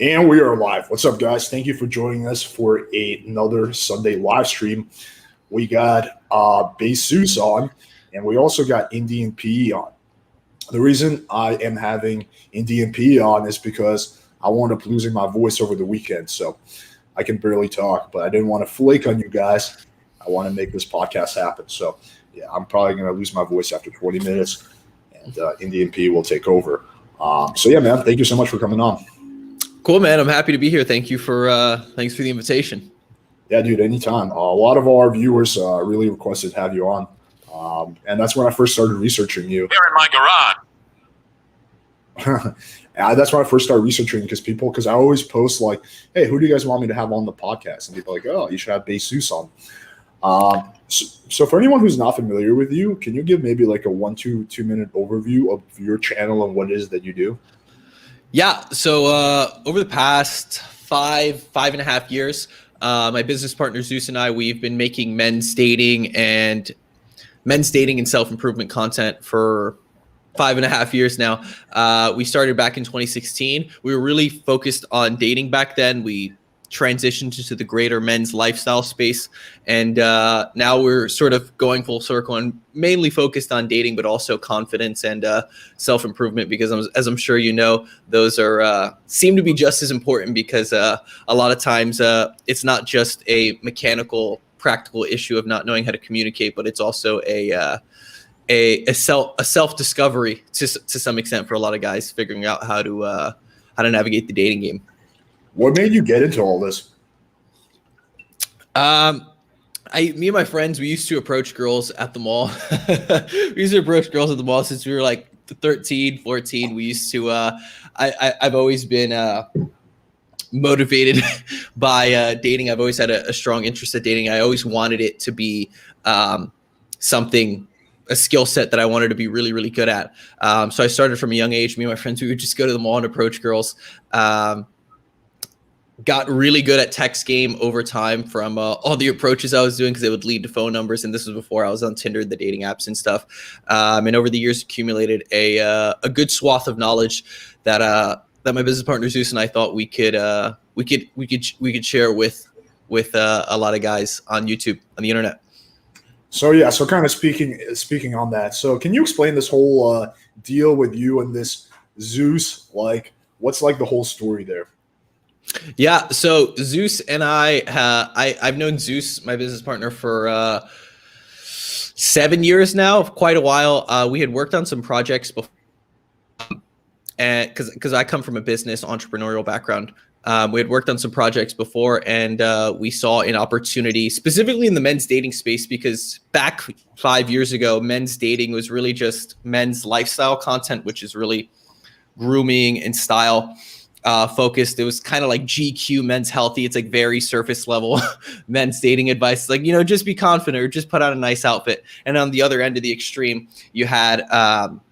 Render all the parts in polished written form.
And we are live. What's up, guys? Thank you for joining us for another Sunday live stream. We got Zeus on, and we also got Indian PE on. The reason I am having Indian PE on is because I wound up losing my voice over the weekend, so I can barely talk, but I didn't want to flake on you guys. I want to make this podcast happen. So, yeah, I'm probably going to lose my voice after 20 minutes, and Indian PE will take over. Yeah, man, thank you so much for coming on. Cool, man. I'm happy to be here. Thanks for the invitation. Yeah, dude, anytime. A lot of our viewers really requested to have you on. And that's when I first started researching you. Here in my garage. That's when I first started researching because I always post like, hey, who do you guys want me to have on the podcast? And people are like, oh, you should have Zeus on. So for anyone who's not familiar with you, can you give maybe like a 2-minute overview of your channel and what it is that you do? Yeah. So over the past 5.5 years, my business partner Zeus and I, we've been making men's dating and self-improvement content for 5.5 years now. We started back in 2016. We were really focused on dating back then. We transitioned into the greater men's lifestyle space, and now we're sort of going full circle and mainly focused on dating, but also confidence and self-improvement, because as I'm sure you know, those are seem to be just as important, because a lot of times it's not just a mechanical, practical issue of not knowing how to communicate, but it's also a self-discovery to some extent for a lot of guys, figuring out how to navigate the dating game. What made you get into all this? Me and my friends, we used to approach girls at the mall. We used to approach girls at the mall since we were like 13, 14. We used to, I've always been motivated by dating. I've always had a strong interest in dating. I always wanted it to be a skill set that I wanted to be really, really good at. So I started from a young age. Me and my friends, we would just go to the mall and approach girls. Got really good at text game over time from all the approaches I was doing, because they would lead to phone numbers. And this was before I was on Tinder, the dating apps and stuff. And over the years, accumulated a good swath of knowledge that my business partner Zeus and I thought we could share with a lot of guys on YouTube, on the internet. So yeah, so kind of speaking on that. So can you explain this whole deal with you and this Zeus? Like, what's like the whole story there? Yeah, so Zeus and I've known Zeus, my business partner, for 7 years now, quite a while. We had worked on some projects before, and because I come from a business entrepreneurial background. We had worked on some projects before, and we saw an opportunity specifically in the men's dating space, because back 5 years ago, men's dating was really just men's lifestyle content, which is really grooming and style focused. It was kind of like GQ Men's Healthy. It's like very surface level men's dating advice. Like, just be confident or just put on a nice outfit. And on the other end of the extreme, you had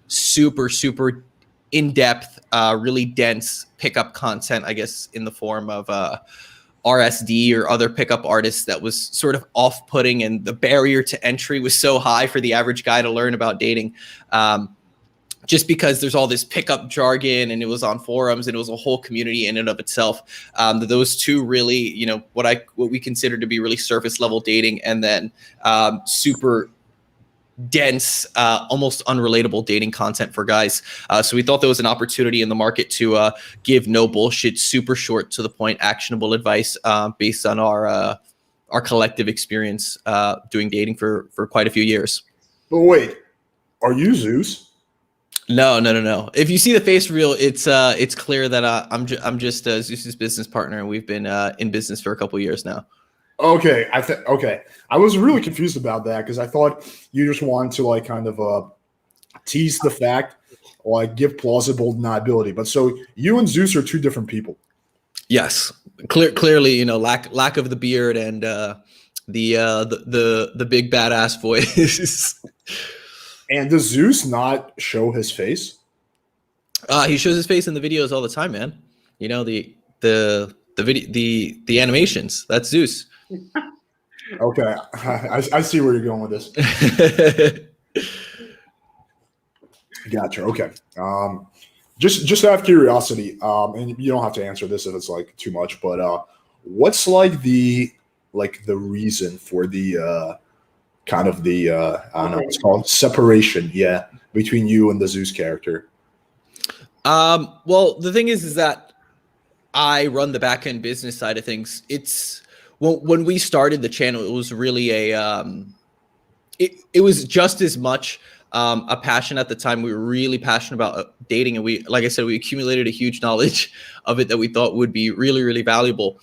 super, super in-depth, really dense pickup content, I guess, in the form of RSD or other pickup artists that was sort of off-putting, and the barrier to entry was so high for the average guy to learn about dating. Just because there's all this pickup jargon, and it was on forums, and it was a whole community in and of itself. Those two really, what we consider to be really surface level dating, and then super dense, almost unrelatable dating content for guys. So we thought there was an opportunity in the market to give no bullshit, super short to the point, actionable advice based on our collective experience doing dating for quite a few years. But wait, are you Zeus? No. If you see the face reveal, it's clear that I'm just Zeus's business partner, and we've been in business for a couple of years now. Okay, I was really confused about that, because I thought you just wanted to like kind of tease the fact, like give plausible deniability. But so you and Zeus are two different people. Yes, clearly, lack of the beard and the big badass voice. And does Zeus not show his face? He shows his face in the videos all the time, man. The video, the animations. That's Zeus. Okay, I see where you're going with this. Gotcha. Okay. just out of curiosity, and you don't have to answer this if it's like too much, but what's like the reason for the kind of the I don't know, it's called separation, yeah, between you and the Zeus character? Well, the thing is that I run the back end business side of things. It's when we started the channel, it was really it was just as much a passion at the time. We were really passionate about dating, and like I said, we accumulated a huge knowledge of it that we thought would be really, really valuable.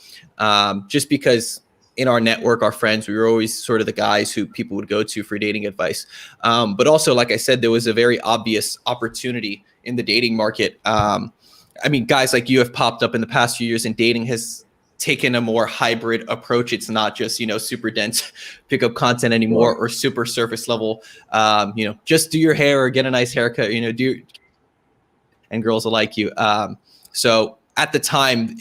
Just because in our network, our friends, we were always sort of the guys who people would go to for dating advice. But also, like I said, there was a very obvious opportunity in the dating market. I mean, guys like you have popped up in the past few years, and dating has taken a more hybrid approach. It's not just, super dense pickup content anymore, or super surface level, just do your hair or get a nice haircut, and girls will like you. So at the time,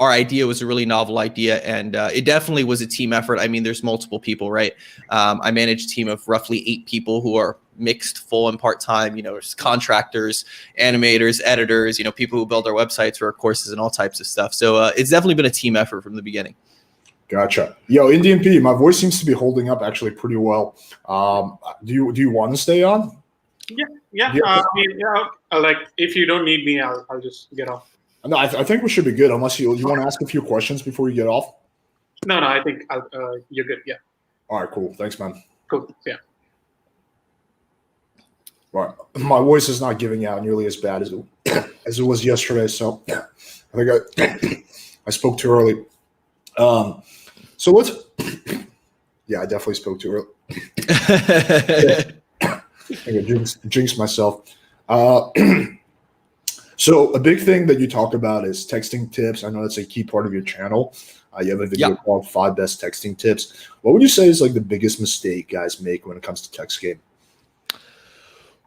our idea was a really novel idea, and it definitely was a team effort. I mean, there's multiple people, right? I manage a team of roughly 8 people who are mixed, full and part-time, contractors, animators, editors, people who build our websites or our courses and all types of stuff. So it's definitely been a team effort from the beginning. Gotcha. Yo, Indian P, my voice seems to be holding up actually pretty well. Do you want to stay on? Yeah. Like if you don't need me, I'll just get off. No, I think we should be good unless you want to ask a few questions before you get off. No, I think you're good. Yeah. All right, cool. Thanks, man. Cool. Yeah. Right. My voice is not giving out nearly as bad as it was yesterday, so I think I spoke too early. So let's. Yeah, I definitely spoke too early. I jinxed myself. So a big thing that you talk about is texting tips. I know that's a key part of your channel. You have a video called 5 Best Texting Tips. What would you say is like the biggest mistake guys make when it comes to text game?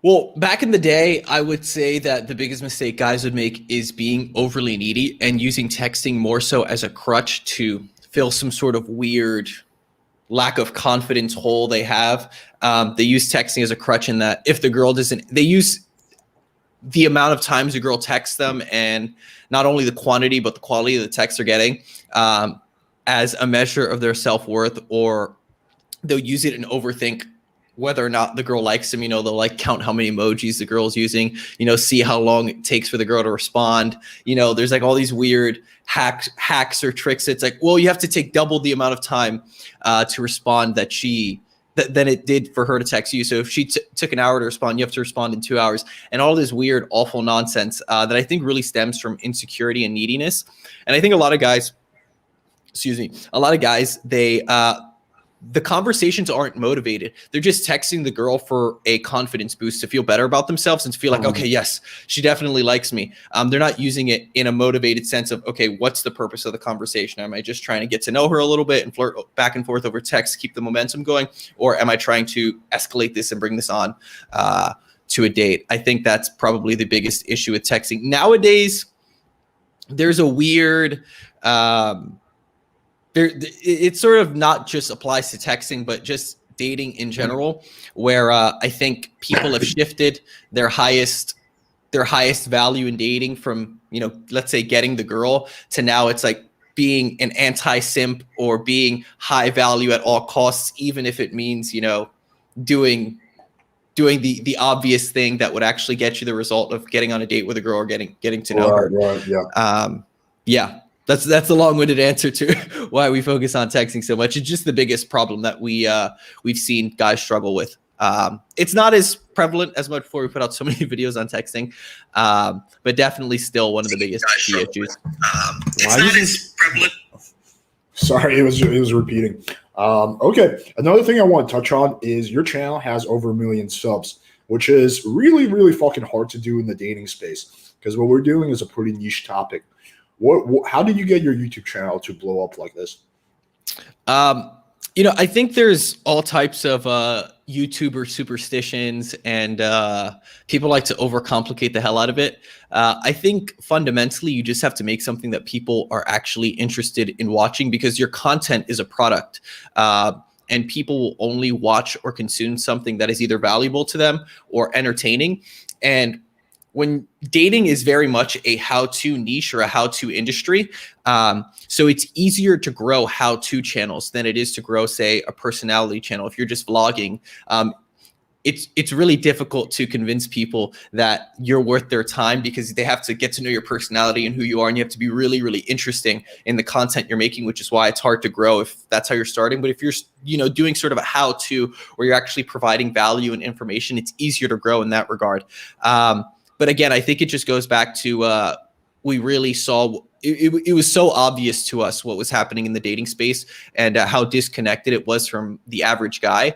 Well, back in the day, I would say that the biggest mistake guys would make is being overly needy and using texting more so as a crutch to fill some sort of weird lack of confidence hole they have. They use texting as a crutch in that if the girl doesn't, they use the amount of times a girl texts them and not only the quantity, but the quality of the text they're getting as a measure of their self-worth, or they'll use it and overthink whether or not the girl likes them. They'll like count how many emojis the girl's using, see how long it takes for the girl to respond. There's like all these weird hacks or tricks. It's like, well, you have to take double the amount of time to respond than it did for her to text you. So if she took an hour to respond, you have to respond in 2 hours, and all this weird, awful nonsense that I think really stems from insecurity and neediness. And I think a lot of guys, they, the conversations aren't motivated. They're just texting the girl for a confidence boost to feel better about themselves and to feel like, okay, yes, she definitely likes me. They're not using it in a motivated sense of, okay, what's the purpose of the conversation? Am I just trying to get to know her a little bit and flirt back and forth over text, keep the momentum going? Or am I trying to escalate this and bring this on to a date? I think that's probably the biggest issue with texting. Nowadays, there's a weird... it sort of not just applies to texting, but just dating in general, where I think people have shifted their highest value in dating from, let's say getting the girl, to now it's like being an anti-simp or being high value at all costs, even if it means, doing the obvious thing that would actually get you the result of getting on a date with a girl or getting to know her. Right, yeah. That's a long-winded answer to why we focus on texting so much. It's just the biggest problem that we've seen guys struggle with. It's not as prevalent as much before we put out so many videos on texting, but definitely still one of the biggest key issues. It's not as prevalent. Sorry, it was repeating. Okay, another thing I want to touch on is your channel has over 1 million subs, which is really, really fucking hard to do in the dating space, because what we're doing is a pretty niche topic. How did you get your YouTube channel to blow up like this? I think there's all types of YouTuber superstitions, and people like to overcomplicate the hell out of it. I think fundamentally you just have to make something that people are actually interested in watching, because your content is a product. And people will only watch or consume something that is either valuable to them or entertaining. And when dating is very much a how-to niche or a how-to industry, so it's easier to grow how-to channels than it is to grow, say, a personality channel. If you're just vlogging, it's really difficult to convince people that you're worth their time, because they have to get to know your personality and who you are, and you have to be really, really interesting in the content you're making, which is why it's hard to grow if that's how you're starting. But if you're, doing sort of a how-to where you're actually providing value and information, it's easier to grow in that regard. But again, I think it just goes back to we really saw it was so obvious to us what was happening in the dating space, and how disconnected it was from the average guy.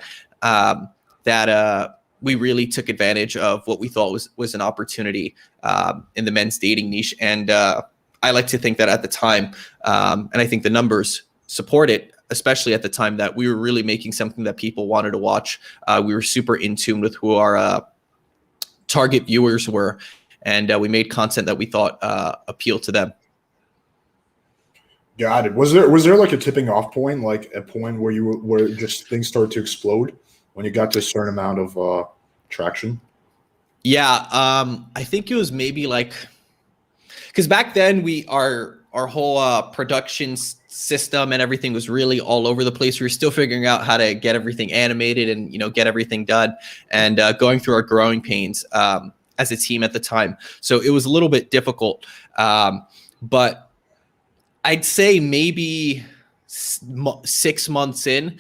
That we really took advantage of what we thought was an opportunity in the men's dating niche. And I like to think that at the time, and I think the numbers support it, especially at the time, that we were really making something that people wanted to watch. We were super in tune with who our target viewers were, and we made content that we thought appealed to them. Got it. Was there like a tipping off point, like a point where just things started to explode when you got to a certain amount of traction? Yeah, I think it was maybe like, because back then our whole production system and everything was really all over the place. We were still figuring out how to get everything animated and get everything done, and going through our growing pains as a team at the time. So it was a little bit difficult, but I'd say maybe 6 months in,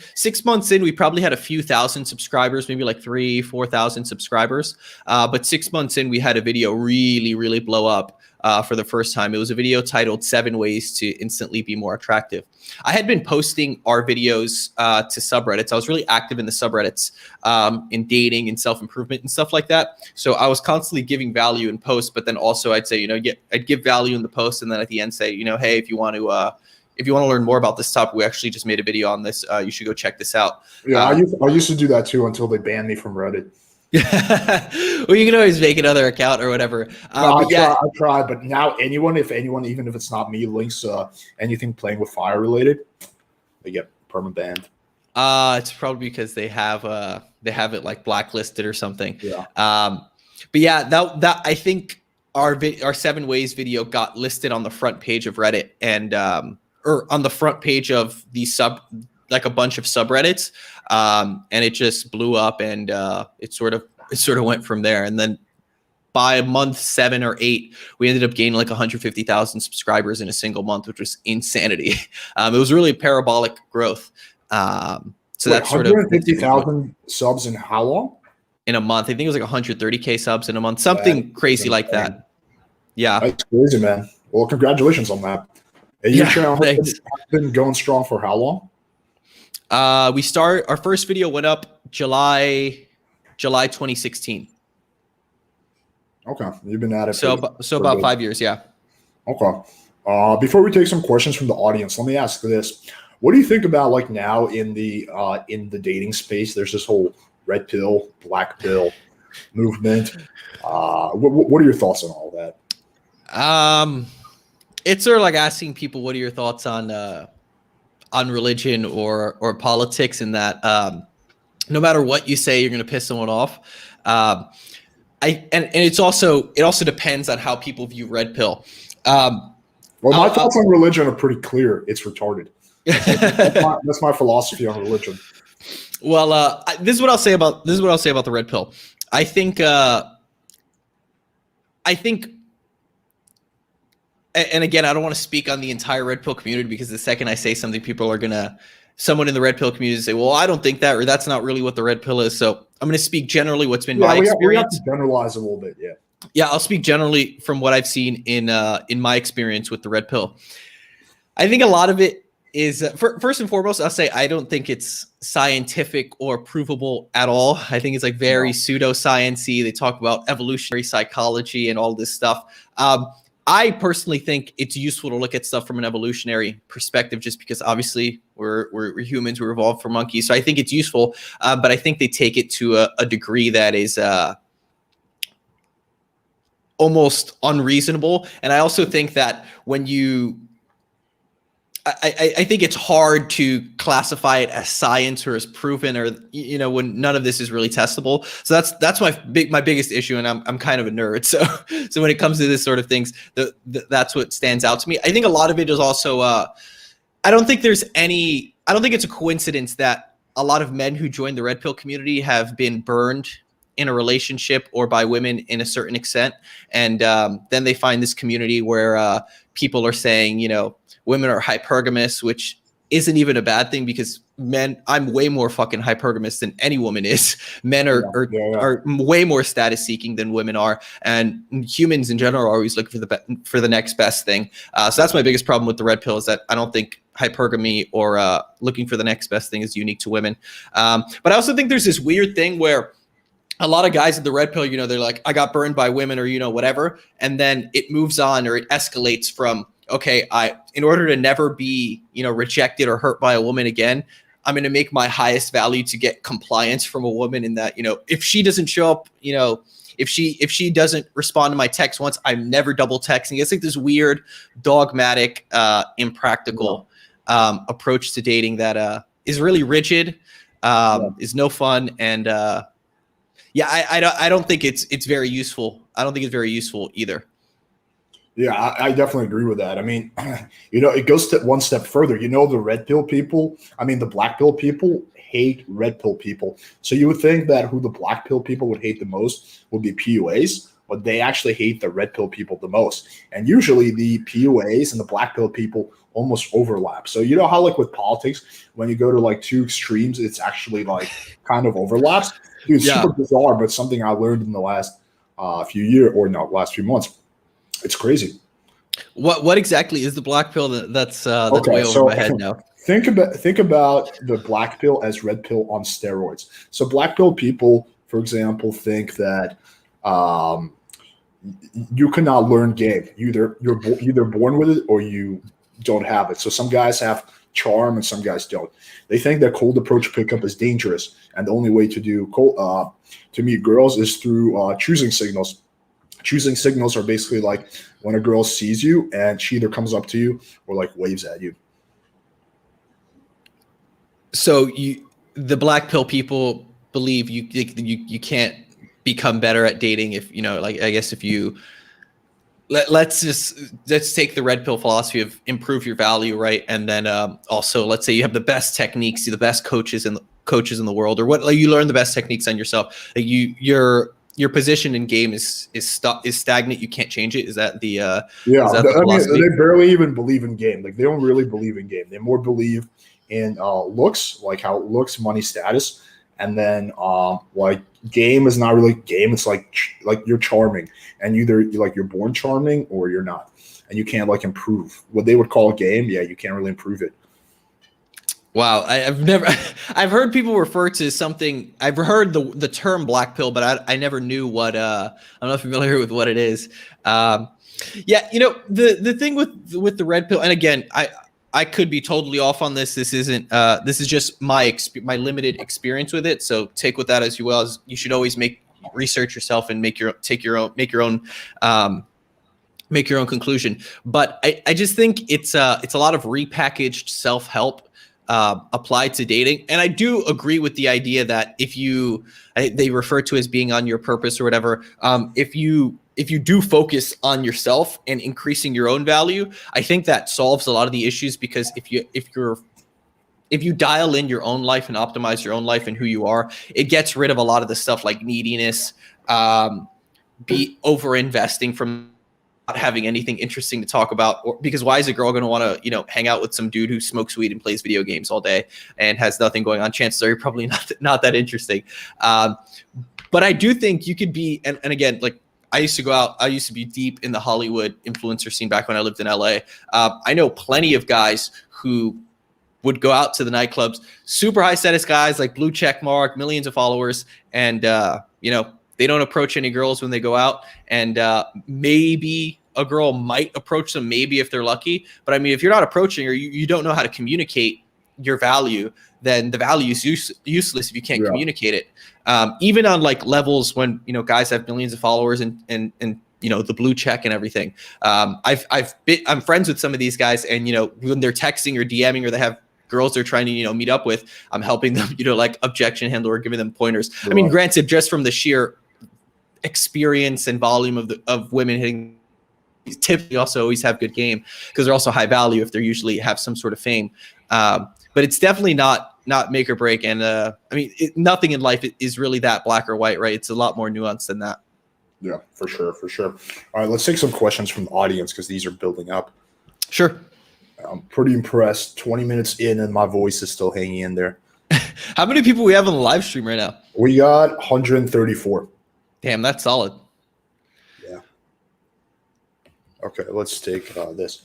we probably had a few thousand subscribers, maybe like 3,000-4,000 subscribers. But 6 months in, we had a video really, really blow up for the first time. It was a video titled 7 Ways to Instantly Be More Attractive. I had been posting our videos to subreddits. I was really active in the subreddits in dating and self-improvement and stuff like that. So I was constantly giving value in posts, but then also I'd say, I'd give value in the post, and then at the end say, hey, if you want to learn more about this topic, we actually just made a video on this. You should go check this out. Yeah, I used to do that too until they banned me from Reddit. Well, you can always make another account or whatever. I tried, but now anyone, even if it's not me, links anything playing with fire related, they get permanent banned. It's probably because they have it like blacklisted or something. Yeah. But yeah, that I think our 7 Ways video got listed on the front page of Reddit, and or on the front page of the like a bunch of subreddits, and it just blew up, and it sort of went from there. And then by month 7 or 8, we ended up gaining like 150,000 subscribers in a single month, which was insanity. It was really parabolic growth. So that's sort of 150,000 subs in how long? In a month. I think it was like 130K subs in a month, something crazy like that. Yeah, that's crazy, man. Well, congratulations on that. Your channel has been going strong for how long? Our first video went up July 2016. Okay, you've been at it. So about 5 years, yeah. Okay. Before we take some questions from the audience, let me ask this: what do you think about like now in the dating space? There's this whole red pill, black pill movement. What are your thoughts on all that? It's sort of like asking people, what are your thoughts on religion or politics, and that no matter what you say, you're going to piss someone off. And it also depends on how people view red pill. Well, my thoughts on religion are pretty clear. It's retarded. That's my philosophy on religion. Well, this is what I'll say about the red pill. I think, and again, I don't want to speak on the entire red pill community, because the second I say something, someone in the red pill community say, well, I don't think that, or that's not really what the red pill is. So I'm going to speak generally what's been my experience. We have to generalize a little bit, yeah. Yeah, I'll speak generally from what I've seen in my experience with the red pill. I think a lot of it is, first and foremost, I'll say I don't think it's scientific or provable at all. I think it's like very pseudoscience-y. They talk about evolutionary psychology and all this stuff. I personally think it's useful to look at stuff from an evolutionary perspective, just because obviously we're humans, we're evolved from monkeys. So I think it's useful, but I think they take it to a degree that is almost unreasonable. And I also think that I think it's hard to classify it as science or as proven, or when none of this is really testable. So that's my biggest issue, and I'm kind of a nerd. So when it comes to this sort of things, that's what stands out to me. I think a lot of it is also I don't think it's a coincidence that a lot of men who join the red pill community have been burned in a relationship or by women in a certain extent, and then they find this community where people are saying women are hypergamous, which isn't even a bad thing, because I'm way more fucking hypergamous than any woman is. Men are way more status seeking than women are, and humans in general are always looking for the next best thing. So that's my biggest problem with the red pill, is that I don't think hypergamy or looking for the next best thing is unique to women. But I also think there's this weird thing where a lot of guys in the red pill, they're like, I got burned by women, or whatever, and then it moves on, or it escalates from, okay, in order to never be, rejected or hurt by a woman again, I'm going to make my highest value to get compliance from a woman, in that, if she doesn't show up, if she doesn't respond to my text once, I'm never double texting. It's like this weird, dogmatic, impractical approach to dating that is really rigid, is no fun, and I don't think it's very useful. I don't think it's very useful either. Yeah, I definitely agree with that. I mean, it goes one step further. The red pill people, the black pill people hate red pill people. So you would think that who the black pill people would hate the most would be PUAs, but they actually hate the red pill people the most. And usually the PUAs and the black pill people almost overlap. So how like with politics, when you go to like two extremes, it's actually like kind of overlaps. Dude, it's super bizarre, but something I learned in the last last few months. It's crazy. What exactly is the black pill? That's way over my head now. Think about the black pill as red pill on steroids. So black pill people, for example, think that you cannot learn game. You're either born with it or you don't have it. So some guys have charm and some guys don't. They think that cold approach pickup is dangerous, and the only way to do to meet girls is through choosing signals. Choosing signals are basically like when a girl sees you and she either comes up to you or like waves at you. So the black pill people believe you can't become better at dating if I guess if you let's take the red pill philosophy of improve your value, right? And then also let's say you have the best techniques, the best coaches in the world, or what, like you learn the best techniques on yourself. Like your position in game is stagnant. You can't change it. Is that the philosophy? They barely even believe in game. Like they don't really believe in game. They more believe in looks, like how it looks, money, status, and then like game is not really game. It's like you're charming, and either you're born charming or you're not, and you can't like improve what they would call a game. Yeah, you can't really improve it. Wow, I've heard people refer to something. I've heard the term black pill, but I never knew what. I'm not familiar with what it is. The thing with the red pill, and again, I could be totally off on this. This isn't. This is just my limited experience with it. So take with that as you will. As you should always research yourself and make your own conclusion. But I just think it's a lot of repackaged self-help applied to dating. And I do agree with the idea that if they refer to as being on your purpose or whatever, if you do focus on yourself and increasing your own value, I think that solves a lot of the issues, because if you dial in your own life and optimize your own life and who you are, it gets rid of a lot of the stuff like neediness, be over investing from not having anything interesting to talk about, because why is a girl going to want to hang out with some dude who smokes weed and plays video games all day and has nothing going on? Chances are you're probably not that interesting. But I do think you could be, and again, like I used to be deep in the Hollywood influencer scene back when I lived in LA. I know plenty of guys who would go out to the nightclubs, super high status guys, like blue check mark, millions of followers, and they don't approach any girls when they go out, and maybe a girl might approach them, maybe if they're lucky. But I mean, if you're not approaching, or you don't know how to communicate your value, then the value is useless if you can't communicate it. Even on like levels when guys have millions of followers and the blue check and everything. I'm friends with some of these guys, and when they're texting or DMing or they have girls they're trying to meet up with, I'm helping them like objection handle or giving them pointers. Right. I mean, granted, just from the sheer experience and volume of women hitting, typically also always have good game because they're also high value if they usually have some sort of fame. But it's definitely not make or break. And nothing in life is really that black or white, right? It's a lot more nuanced than that. Yeah, for sure. All right, let's take some questions from the audience because these are building up. Sure. I'm pretty impressed. 20 minutes in and my voice is still hanging in there. How many people we have on the live stream right now? We got 134. Damn, that's solid. Yeah. Okay, let's take this.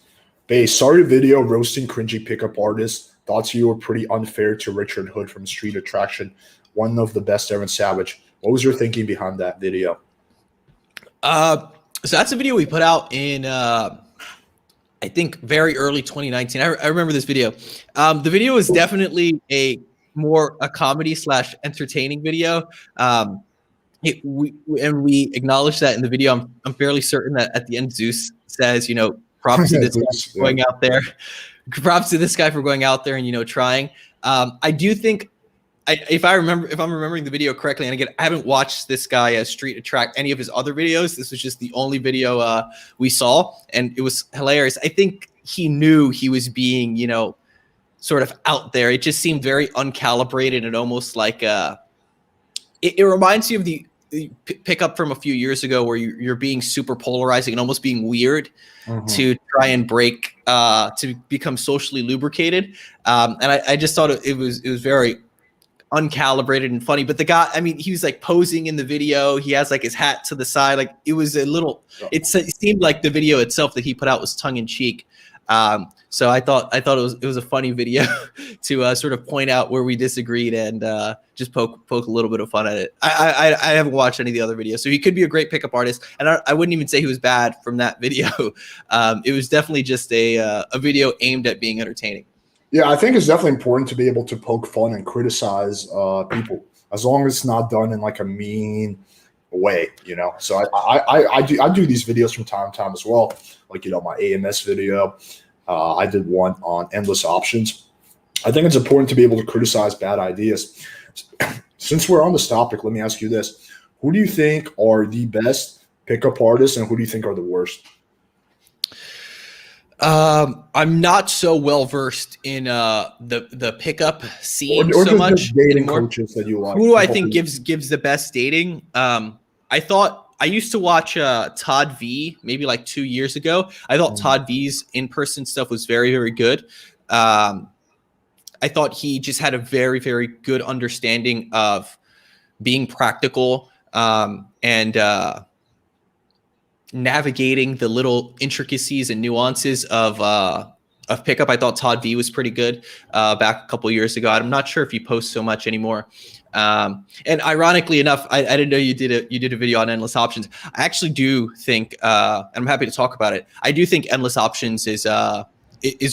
Bay, sorry video roasting cringy pickup artists. Thoughts you were pretty unfair to Richard Hood from Street Attraction, one of the best ever in Savage. What was your thinking behind that video? So that's a video we put out in I think very early 2019. I remember this video. The video is definitely a comedy / entertaining video. We acknowledge that in the video. I'm fairly certain that at the end Zeus says, props to this guy for going out there. Props to this guy for going out there and trying. I do think, if I'm remembering the video correctly, and again, I haven't watched this guy Street Attract any of his other videos. This was just the only video we saw, and it was hilarious. I think he knew he was being, sort of out there. It just seemed very uncalibrated and almost like it reminds you of the pickup from a few years ago where you're being super polarizing and almost being weird to try and break to become socially lubricated. And I just thought it was very uncalibrated and funny. But the guy, he was like posing in the video. He has like his hat to the side. Like it was it seemed like the video itself that he put out was tongue in cheek. So I thought it was a funny video to sort of point out where we disagreed and just poke a little bit of fun at it. I haven't watched any of the other videos, so he could be a great pickup artist, and I wouldn't even say he was bad from that video. It was definitely just a video aimed at being entertaining. Yeah, I think it's definitely important to be able to poke fun and criticize people, as long as it's not done in like a mean way, So I do these videos from time to time as well, like my AMS video. I did one on endless options. I think it's important to be able to criticize bad ideas. Since we're on this topic, let me ask you this: who do you think are the best pickup artists, and who do you think are the worst? I'm not so well versed in the pickup scene or so much dating anymore. Coaches that you like. Who do I think gives the best dating? I used to watch Todd V maybe like 2 years ago. I thought Todd V's in-person stuff was very, very good. I thought he just had a very, very good understanding of being practical and navigating the little intricacies and nuances of pickup. I thought Todd V was pretty good back a couple years ago. I'm not sure if he posts so much anymore. And ironically enough, I didn't know you did a video on endless options. I actually do think, and I'm happy to talk about it. I do think endless options is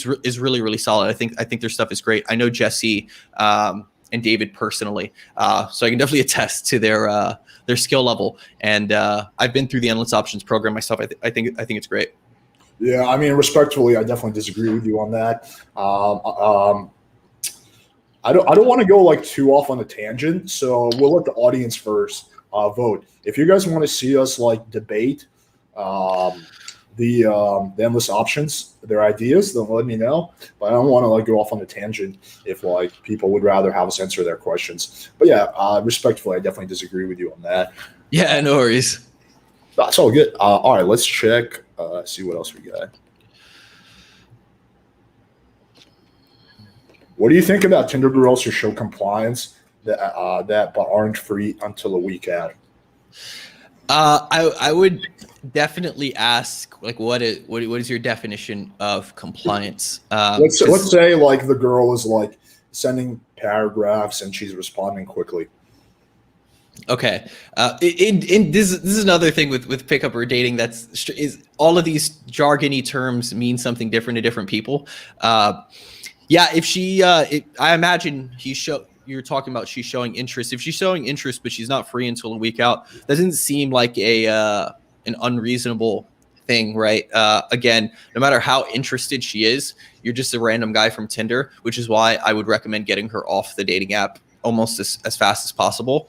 really, really solid. I think their stuff is great. I know Jesse and David personally, so I can definitely attest to their skill level. And I've been through the endless options program myself. I think it's great. Yeah, respectfully, I definitely disagree with you on that. I don't want to go like too off on a tangent, so we'll let the audience first vote. If you guys want to see us like debate the endless options, their ideas, then let me know. But I don't want to like go off on a tangent if like people would rather have us answer their questions. But yeah, respectfully, I definitely disagree with you on that. Yeah, no worries. That's all good. All right, let's check. See what else we got. What do you think about Tinder girls who show compliance that but aren't free until a week out? I would definitely ask like what is your definition of compliance? Let's say like the girl is like sending paragraphs and she's responding quickly. Okay. This is another thing with pickup or dating is all of these jargony terms mean something different to different people. Yeah, if she, I imagine you're talking about she's showing interest. If she's showing interest, but she's not free until a week out, doesn't seem like a an unreasonable thing, right? Again, no matter how interested she is, you're just a random guy from Tinder, which is why I would recommend getting her off the dating app almost as fast as possible.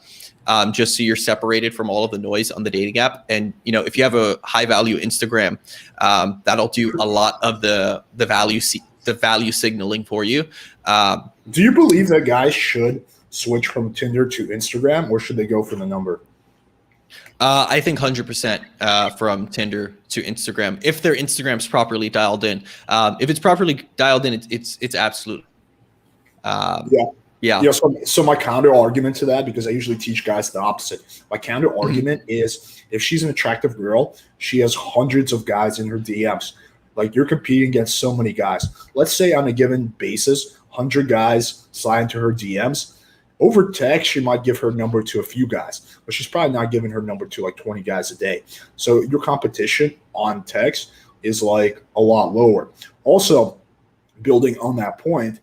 Just so you're separated from all of the noise on the dating app. And, you know, if you have a high value Instagram, that'll do a lot of the value signaling for you. Do you believe that guys should switch from Tinder to Instagram, or should they go for the number? I think 100% from Tinder to Instagram, if their Instagram's properly dialed in. If it's properly dialed in, it's absolute. Yeah. So my counter argument to that, because I usually teach guys the opposite. My counter argument is, if she's an attractive girl, she has hundreds of guys in her DMs. Like, you're competing against so many guys. Let's say on a given basis, 100 guys slide into her DMs. Over text, she might give her number to a few guys, but she's probably not giving her number to like 20 guys a day. So your competition on text is like a lot lower. Also, building on that point,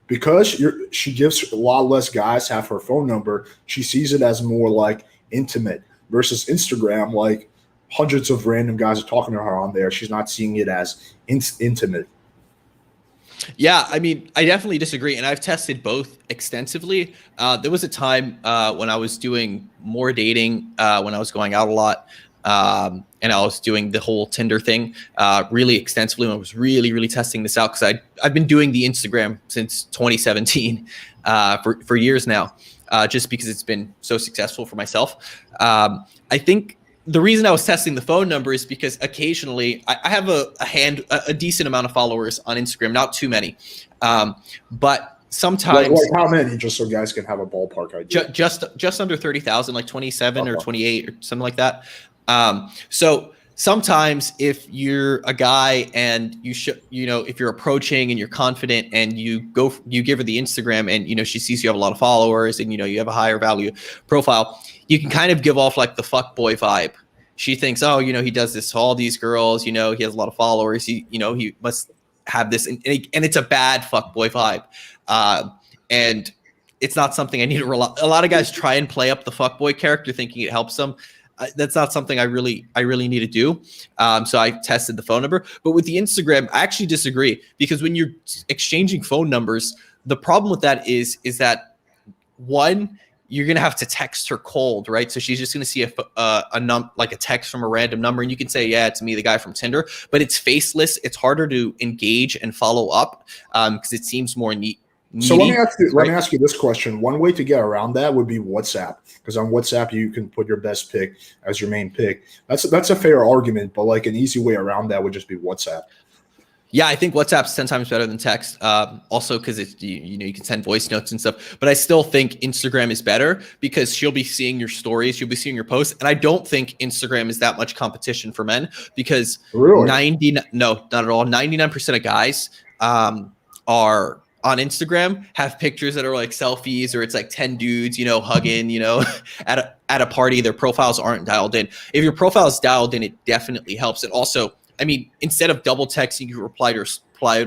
because she gives a lot less guys have her phone number, she sees it as more like intimate, versus Instagram, like hundreds of random guys are talking to her on there. She's not seeing it as intimate. Yeah, I mean, I definitely disagree, and I've tested both extensively. There was a time when I was doing more dating, when I was going out a lot, and I was doing the whole Tinder thing really extensively, when I was really testing this out, because I've been doing the Instagram since 2017 for years now, just because it's been so successful for myself. I think the reason I was testing the phone number is because occasionally I have a decent amount of followers on Instagram, not too many, but sometimes like how many, just so guys can have a ballpark idea. Just under 30,000, like 27 or 28 or something like that. So sometimes if you're a guy and if you're approaching and you're confident and you give her the Instagram, and she sees you have a lot of followers and you have a higher value profile, you can kind of give off like the fuck boy vibe. She thinks, oh, he does this to all these girls, he has a lot of followers, he must have this, and it's a bad fuck boy vibe. And it's not something I need to rely. A lot of guys try and play up the fuck boy character thinking it helps them. That's not something I really need to do. So I tested the phone number, but with the Instagram, I actually disagree, because when you're exchanging phone numbers, the problem with that is that, one, you're going to have to text her cold, right? So she's just going to see a text from a random number, and you can say, yeah, it's me, the guy from Tinder, but it's faceless. It's harder to engage and follow up because it seems more neat. So let me ask you this question. One way to get around that would be WhatsApp, because on WhatsApp you can put your best pick as your main pick. That's a fair argument, but like an easy way around that would just be WhatsApp. Yeah, I think WhatsApp's 10 times better than text. Also, because it's you can send voice notes and stuff. But I still think Instagram is better, because she'll be seeing your stories, she'll be seeing your posts, and I don't think Instagram is that much competition for men, because really? No, not at all. 99% of guys are on Instagram have pictures that are like selfies, or it's like 10 dudes, hugging, at a party. Their profiles aren't dialed in. If your profile is dialed in, it definitely helps. And also, I mean, instead of double texting, you reply to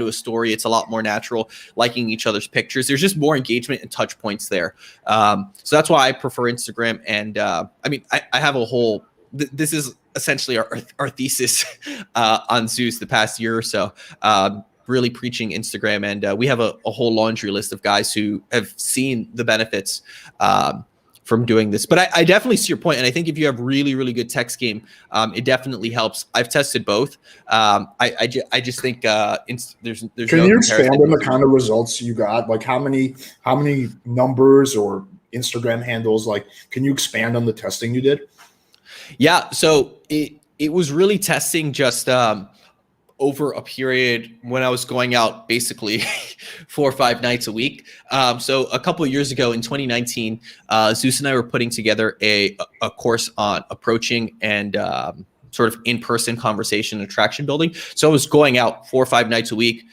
a story. It's a lot more natural, liking each other's pictures. There's just more engagement and touch points there. So that's why I prefer Instagram. And I mean, I have a whole, this is essentially our thesis on Zeus the past year or so. Really preaching Instagram, and we have a whole laundry list of guys who have seen the benefits from doing this. But I definitely see your point, and I think if you have really good text game, it definitely helps. I've tested both. I just think there's Can you expand on the kind of results you got? Like how many numbers or Instagram handles? Like, can you expand on the testing you did? Yeah, so it was really testing just over a period when I was going out basically 4 or 5 nights a week. So a couple of years ago in 2019, Zeus and I were putting together a course on approaching and sort of in-person conversation and attraction building. So I was going out 4 or 5 nights a week,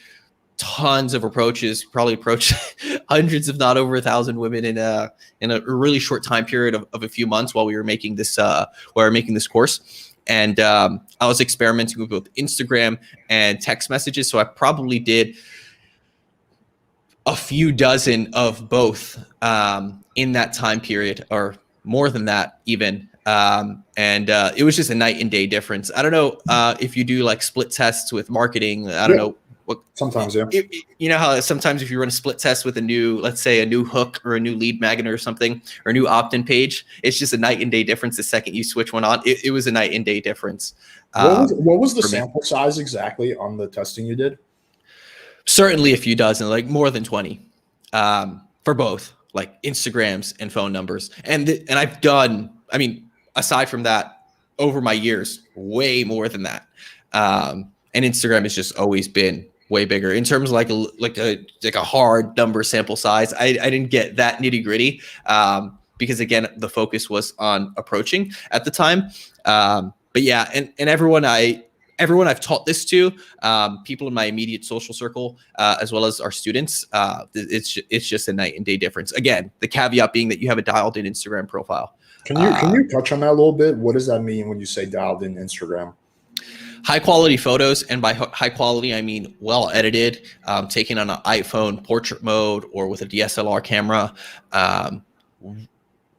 tons of approaches, probably approached hundreds, if not over 1,000 women in a really short time period of a few months while we were making this course. And I was experimenting with both Instagram and text messages. So I probably did a few dozen of both in that time period, or more than that even. And it was just a night and day difference. I don't know if you do like split tests with marketing. I don't know. Sometimes, yeah. You know how sometimes if you run a split test with a new, let's say a new hook or a new lead magnet or something, or a new opt-in page, it's just a night and day difference the second you switch one on. It was a night and day difference. What was the sample size exactly on the testing you did? Certainly a few dozen, like more than 20 for both, like Instagrams and phone numbers. And I've done, I mean, aside from that, over my years, way more than that. And Instagram has just always been way bigger in terms of like a hard number sample size. I didn't get that nitty gritty because again, the focus was on approaching at the time. But yeah, and everyone I've taught this to, people in my immediate social circle, as well as our students, it's just a night and day difference. Again, the caveat being that you have a dialed in Instagram profile. Can you touch on that a little bit? What does that mean when you say dialed in Instagram? High quality photos, and by high quality, I mean well edited, taken on an iPhone portrait mode or with a DSLR camera,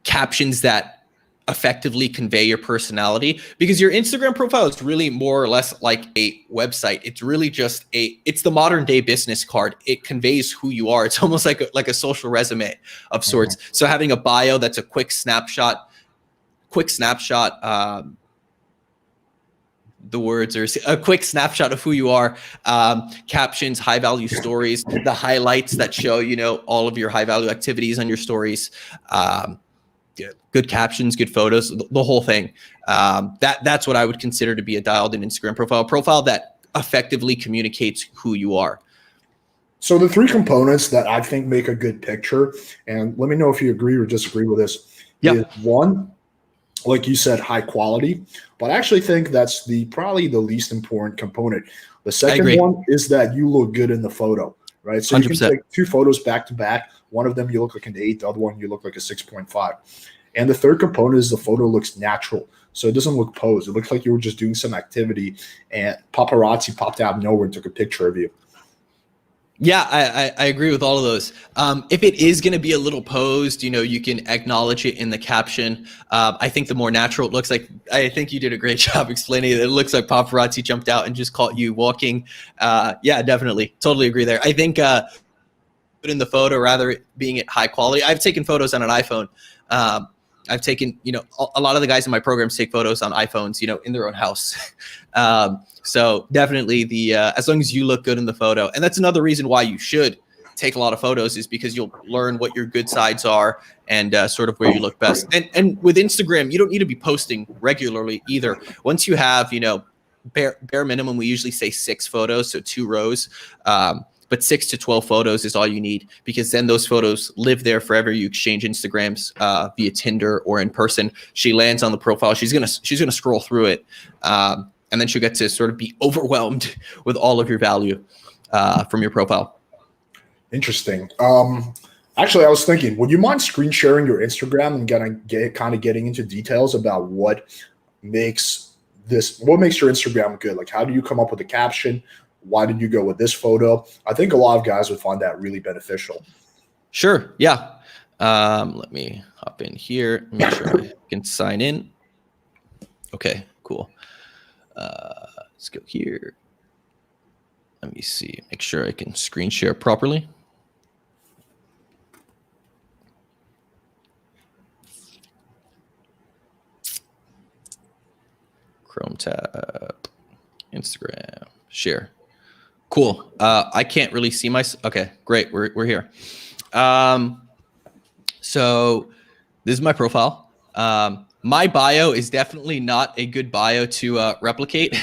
captions that effectively convey your personality, because your Instagram profile is really more or less like a website. It's really just it's the modern day business card. It conveys who you are. It's almost like a social resume of sorts. Mm-hmm. So having a bio that's a quick snapshot, the words are a quick snapshot of who you are, captions, high value stories, the highlights that show, all of your high value activities on your stories, good captions, good photos, the whole thing. That's what I would consider to be a dialed in Instagram profile that effectively communicates who you are. So the three components that I think make a good picture, and let me know if you agree or disagree with this, is one, like you said, high quality, but I actually think that's probably the least important component. The second one is that you look good in the photo, right? So 100%. You can take two photos back to back. One of them you look like an 8, the other one you look like a 6.5. And the third component is the photo looks natural. So it doesn't look posed. It looks like you were just doing some activity and paparazzi popped out of nowhere and took a picture of you. Yeah, I agree with all of those. If it is going to be a little posed, you can acknowledge it in the caption. I think the more natural it looks like, I think you did a great job explaining it. It looks like paparazzi jumped out and just caught you walking. Yeah, definitely. Totally agree there. I think put in the photo, rather it being at high quality. I've taken photos on an iPhone. I've taken, a lot of the guys in my programs take photos on iPhones, in their own house. So definitely as long as you look good in the photo, and that's another reason why you should take a lot of photos, is because you'll learn what your good sides are and sort of where you look best. And with Instagram, you don't need to be posting regularly either. Once you have, bare minimum, we usually say 6 photos, so 2 rows. But 6 to 12 photos is all you need, because then those photos live there forever. You exchange Instagrams via Tinder or in person. She lands on the profile. She's gonna scroll through it, and then she'll get to sort of be overwhelmed with all of your value from your profile. Interesting. Actually, I was thinking, would you mind screen sharing your Instagram and kind of getting into details about what makes your Instagram good? Like, how do you come up with a caption? Why did you go with this photo? I think a lot of guys would find that really beneficial. Sure. Yeah. Let me hop in here. Make sure I can sign in. Okay, cool. Let's go here. Let me see. Make sure I can screen share properly. Chrome tab, Instagram, share. Cool. I can't really see okay, great. We're here. So this is my profile. My bio is definitely not a good bio to replicate.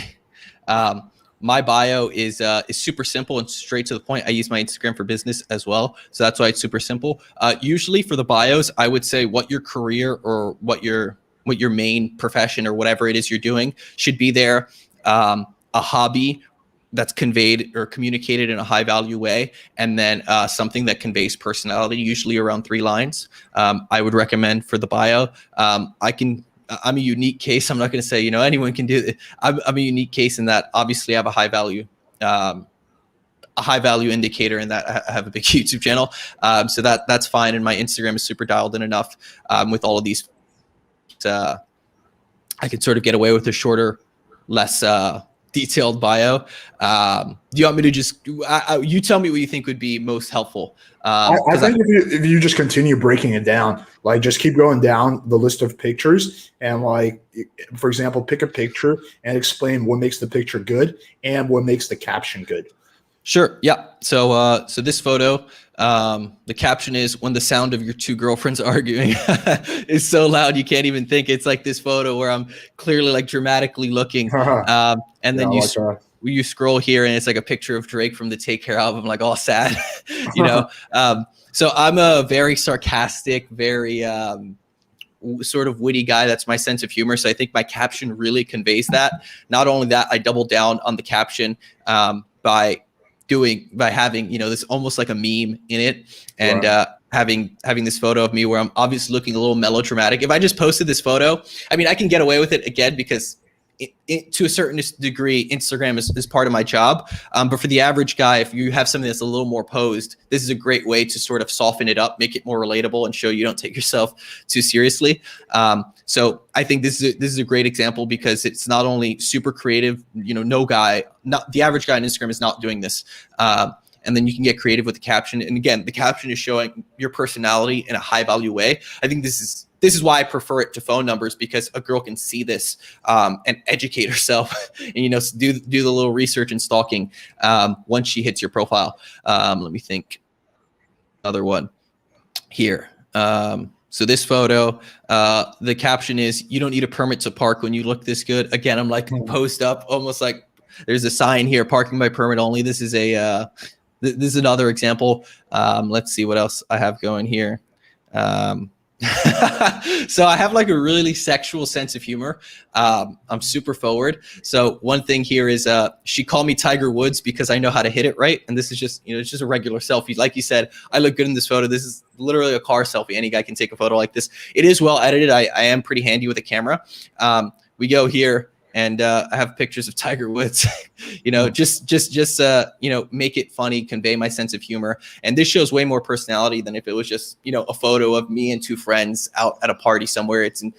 My bio is super simple and straight to the point. I use my Instagram for business as well, so that's why it's super simple. Usually for the bios, I would say what your career or what your main profession or whatever it is you're doing should be there. A hobby that's conveyed or communicated in a high value way, and then something that conveys personality, usually around 3 lines. I would recommend for the bio. I'm a unique case. I'm not going to say, anyone can do it. I'm a unique case in that obviously I have a high value indicator in that I have a big YouTube channel. So that's fine. And my Instagram is super dialed in enough with all of these I could sort of get away with a shorter, less detailed bio. Do you want me to just you tell me what you think would be most helpful? I think if you just continue breaking it down, like just keep going down the list of pictures, and like for example, pick a picture and explain what makes the picture good and what makes the caption good. Sure. Yeah. So so this photo, the caption is, when the sound of your two girlfriends arguing is so loud you can't even think. It's like this photo where I'm clearly like dramatically looking, and then you scroll here and it's like a picture of Drake from the Take Care album, like all sad, you know. So I'm a very sarcastic, very sort of witty guy. That's my sense of humor. So I think my caption really conveys that. Not only that, I double down on the caption by having, you know, this almost like a meme in it, and having this photo of me where I'm obviously looking a little melodramatic. If I just posted this photo, I mean, I can get away with it again because to a certain degree, Instagram is part of my job. But for the average guy, if you have something that's a little more posed, this is a great way to sort of soften it up, make it more relatable, and show you don't take yourself too seriously. So I think this is a great example because it's not only super creative. You know, not the average guy on Instagram is not doing this. And then you can get creative with the caption. And again, the caption is showing your personality in a high value way. I think this is why I prefer it to phone numbers, because a girl can see this and educate herself and, you know, do the little research and stalking once she hits your profile. Let me think. Another one here. So this photo, the caption is, "You don't need a permit to park when you look this good." Again, I'm like post up, almost like there's a sign here, "Parking by permit only." This is another example. Let's see what else I have going here. So I have like a really sexual sense of humor. I'm super forward. So one thing here is she called me Tiger Woods because I know how to hit it right. And this is just, you know, it's just a regular selfie. Like you said, I look good in this photo. This is literally a car selfie. Any guy can take a photo like this. It is well edited. I am pretty handy with a camera. We go here. And I have pictures of Tiger Woods, you know, just you know, make it funny, convey my sense of humor. And this shows way more personality than if it was just, you know, a photo of me and two friends out at a party somewhere. It's in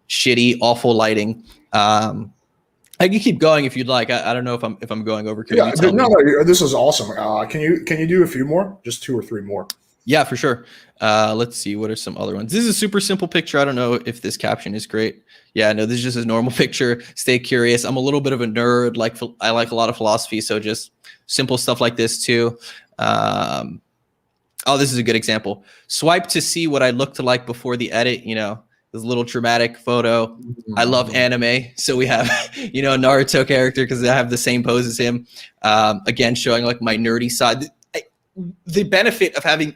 shitty, awful lighting. I can keep going if you'd like. I don't know if I'm going over. Yeah, no, this is awesome. Can you do a few more? Just 2 or 3 more. Yeah, for sure. Let's see. What are some other ones? This is a super simple picture. I don't know if this caption is great. Yeah, no, this is just a normal picture. Stay curious. I'm a little bit of a nerd. I like a lot of philosophy, so just simple stuff like this too. Oh, this is a good example. Swipe to see what I looked like before the edit. You know, this little dramatic photo. I love anime, so we have, you know, a Naruto character because I have the same pose as him. Again, showing like my nerdy side. The benefit of having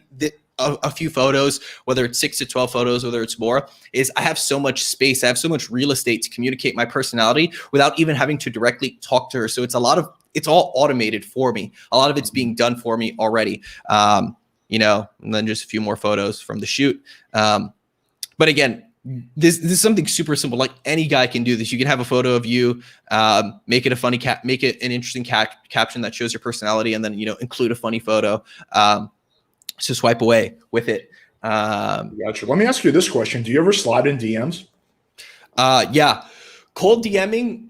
a few photos, whether it's 6 to 12 photos, whether it's more, is I have so much space. I have so much real estate to communicate my personality without even having to directly talk to her. So it's all automated for me. A lot of it's being done for me already. You know, and then just a few more photos from the shoot. But again, this is something super simple. Like any guy can do this. You can have a photo of you, make it a funny make it an interesting caption that shows your personality, and then, you know, include a funny photo. So swipe away with it. Gotcha. Let me ask you this question: do you ever slide in DMs? Yeah, cold DMing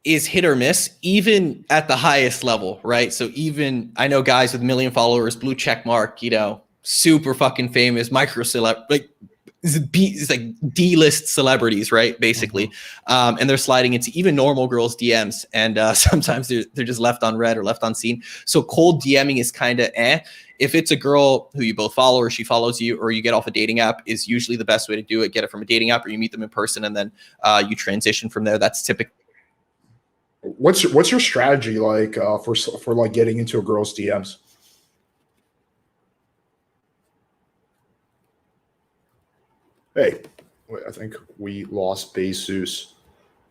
is hit or miss, even at the highest level, right? So even I know guys with 1 million followers, blue check mark, you know, super fucking famous, micro celeb, like it's like D-list celebrities, right? Basically. And they're sliding into even normal girls' DMs. And sometimes they're just left on read or left unseen. So cold DMing is kind of If it's a girl who you both follow or she follows you or you get off a dating app, is usually the best way to do it. Get it from a dating app or you meet them in person and then you transition from there. That's typically. What's your strategy like for like getting into a girl's DMs? Hey, wait, I think we lost Zeus.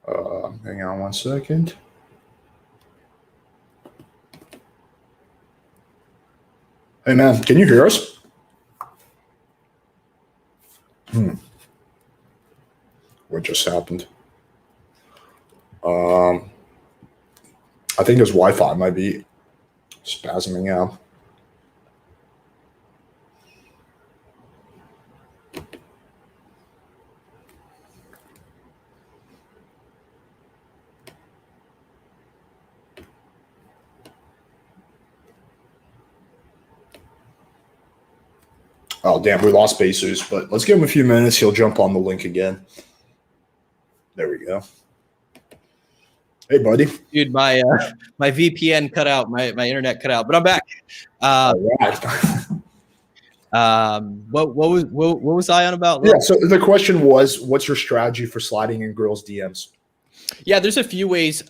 Hang on 1 second. Hey man, can you hear us? What just happened? I think his Wi-Fi might be spasming out. Oh, damn, we lost Jesus, but let's give him a few minutes. He'll jump on the link again. There we go. Hey, buddy. Dude, my VPN cut out, my internet cut out, but I'm back. All right. What was I on about? Yeah, so the question was, what's your strategy for sliding in girls' DMs? Yeah, there's a few ways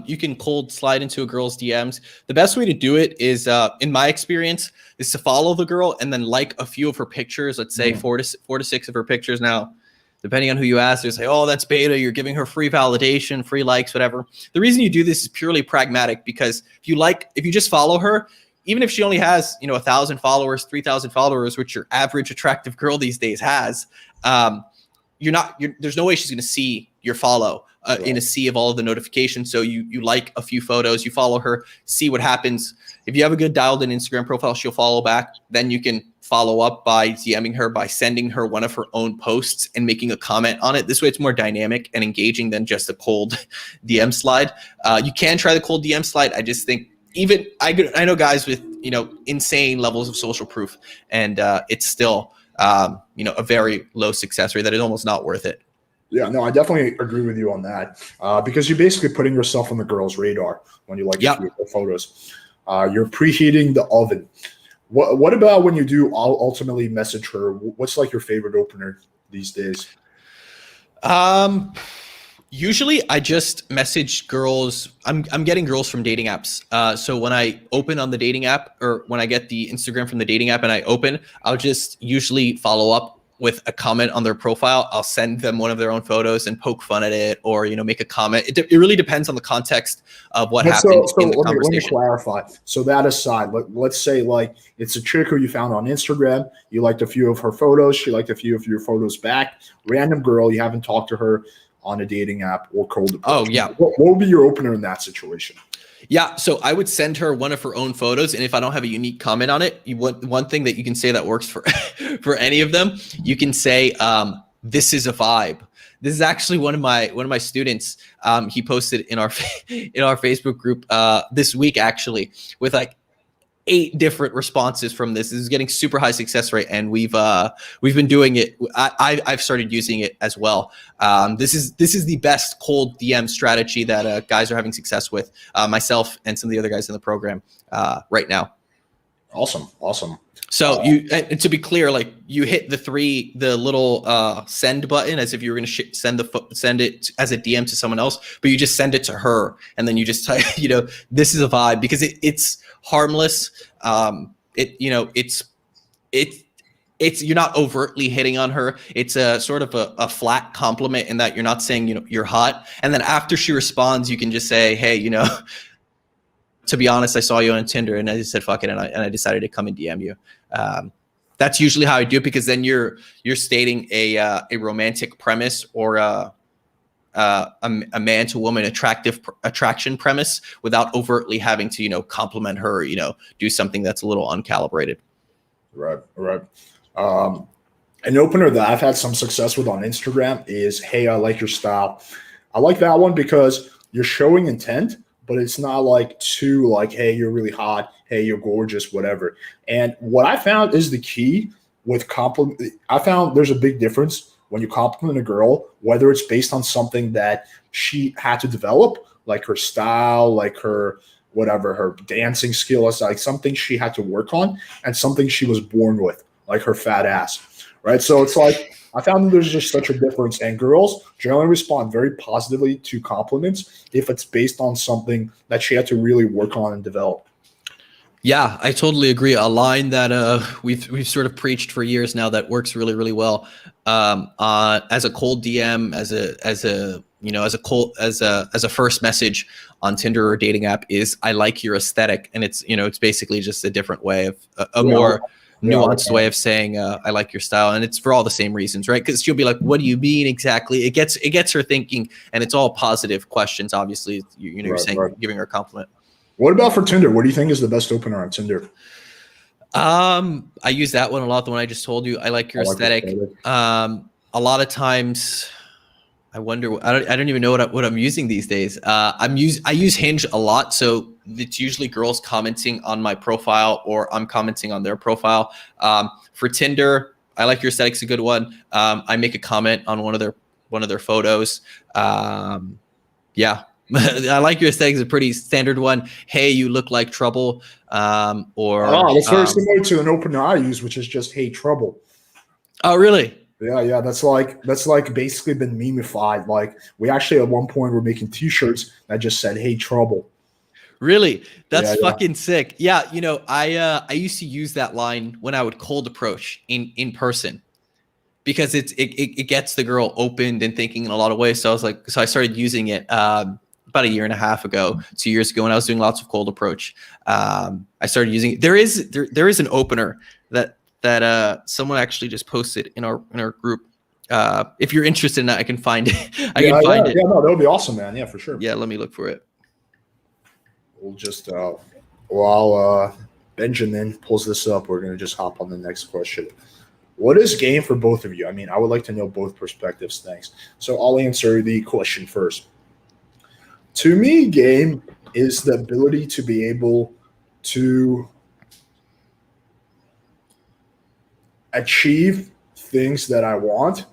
you can cold slide into a girl's DMs. The best way to do it is, in my experience, is to follow the girl and then like a few of her pictures. Let's say 4 to 6 of her pictures. Now, depending on who you ask, they say, "Oh, that's beta. You're giving her free validation, free likes, whatever." The reason you do this is purely pragmatic, because if you just follow her, even if she only has 1,000 followers, 3,000 followers, which your average attractive girl these days has, there's no way she's going to see your follow. In a sea of all of the notifications. So you like a few photos, you follow her, see what happens. If you have a good dialed in Instagram profile, she'll follow back. Then you can follow up by DMing her, by sending her one of her own posts and making a comment on it. This way it's more dynamic and engaging than just a cold DM slide. You can try the cold DM slide. I just think I know guys with insane levels of social proof, and it's still a very low success rate that is almost not worth it. Yeah, no, I definitely agree with you on that, because you're basically putting yourself on the girl's radar when you like your photos. You're preheating the oven. What about when you do ultimately message her? What's like your favorite opener these days? Usually I just message girls. I'm getting girls from dating apps. So when I open on the dating app, or when I get the Instagram from the dating app and I open, I'll just usually follow up with a comment on their profile. I'll send them one of their own photos and poke fun at it, or make a comment. It really depends on the context of what happened in the conversation. Let me clarify. So that aside, let's say like it's a chick who you found on Instagram. You liked a few of her photos. She liked a few of your photos back. Random girl, you haven't talked to her on a dating app or cold approach. Oh yeah. What would be your opener in that situation? Yeah, so I would send her one of her own photos, and if I don't have a unique comment on it, one thing that you can say that works for for any of them, you can say, "This is a vibe." This is actually one of my students. He posted in our Facebook group this week, actually, with like 8 different responses from this. This is getting super high success rate, and we've been doing it. I've started using it as well. This is the best cold DM strategy that guys are having success with. Myself and some of the other guys in the program right now. Awesome. So and to be clear, like you hit the little send button as if you were going to send it as a DM to someone else, but you just send it to her, and then you just type, this is a vibe, because it's harmless. It's you're not overtly hitting on her. It's a sort of a flat compliment in that you're not saying you're hot, and then after she responds, you can just say, hey, to be honest, I saw you on Tinder and I just said fuck it, and I decided to come and DM you. That's usually how I do it, because then you're stating a romantic premise, or a man to woman attraction premise, without overtly having to compliment her, do something that's a little uncalibrated. Right. An opener that I've had some success with on Instagram is, hey, I like your style. I like that one because you're showing intent, but it's not like too like, hey, you're really hot, hey, you're gorgeous, whatever. And what I found is the key with compliment. I found there's a big difference when you compliment a girl, whether it's based on something that she had to develop, like her style, like her whatever, her dancing skills, like something she had to work on, and something she was born with, like her fat ass, right? So it's like, I found that there's just such a difference, and girls generally respond very positively to compliments if it's based on something that she had to really work on and develop. Yeah, I totally agree. A line that we've sort of preached for years now that works really, really well as a cold DM, as a first message on Tinder or dating app is, I like your aesthetic, and it's basically just a different way of a more nuanced way of saying I like your style, and it's for all the same reasons, right? Because she'll be like, what do you mean exactly? It gets her thinking, and it's all positive questions. Obviously, you're saying, giving her a compliment. What about for Tinder? What do you think is the best opener on Tinder? I use that one a lot. The one I just told you, I like your aesthetic. A lot of times, I wonder. I don't even know what I'm using these days. I use Hinge a lot, so it's usually girls commenting on my profile or I'm commenting on their profile. For Tinder, I like your aesthetic's a good one. I make a comment on one of their photos. Yeah, I like your aesthetics, a pretty standard one. Hey, you look like trouble. That's very similar to an opener I use, which is just "Hey Trouble." Oh, really? Yeah, that's like basically been memeified. Like we actually at one point were making T-shirts that just said "Hey Trouble." Really? That's Yeah. fucking sick. Yeah, I used to use that line when I would cold approach in person because it gets the girl opened and thinking in a lot of ways. So I started using it about a year and a half ago, 2 years ago, when I was doing lots of cold approach. I started using it. There is an opener that someone actually just posted in our group. If you're interested in that, I can find it. I can find it. Yeah, no, that would be awesome, man. Yeah, for sure. Yeah, let me look for it. We'll just while Benjamin pulls this up, we're gonna just hop on the next question. What is game for both of you? I mean, I would like to know both perspectives. Thanks. So I'll answer the question first. To me, game is the ability to be able to achieve things that I want,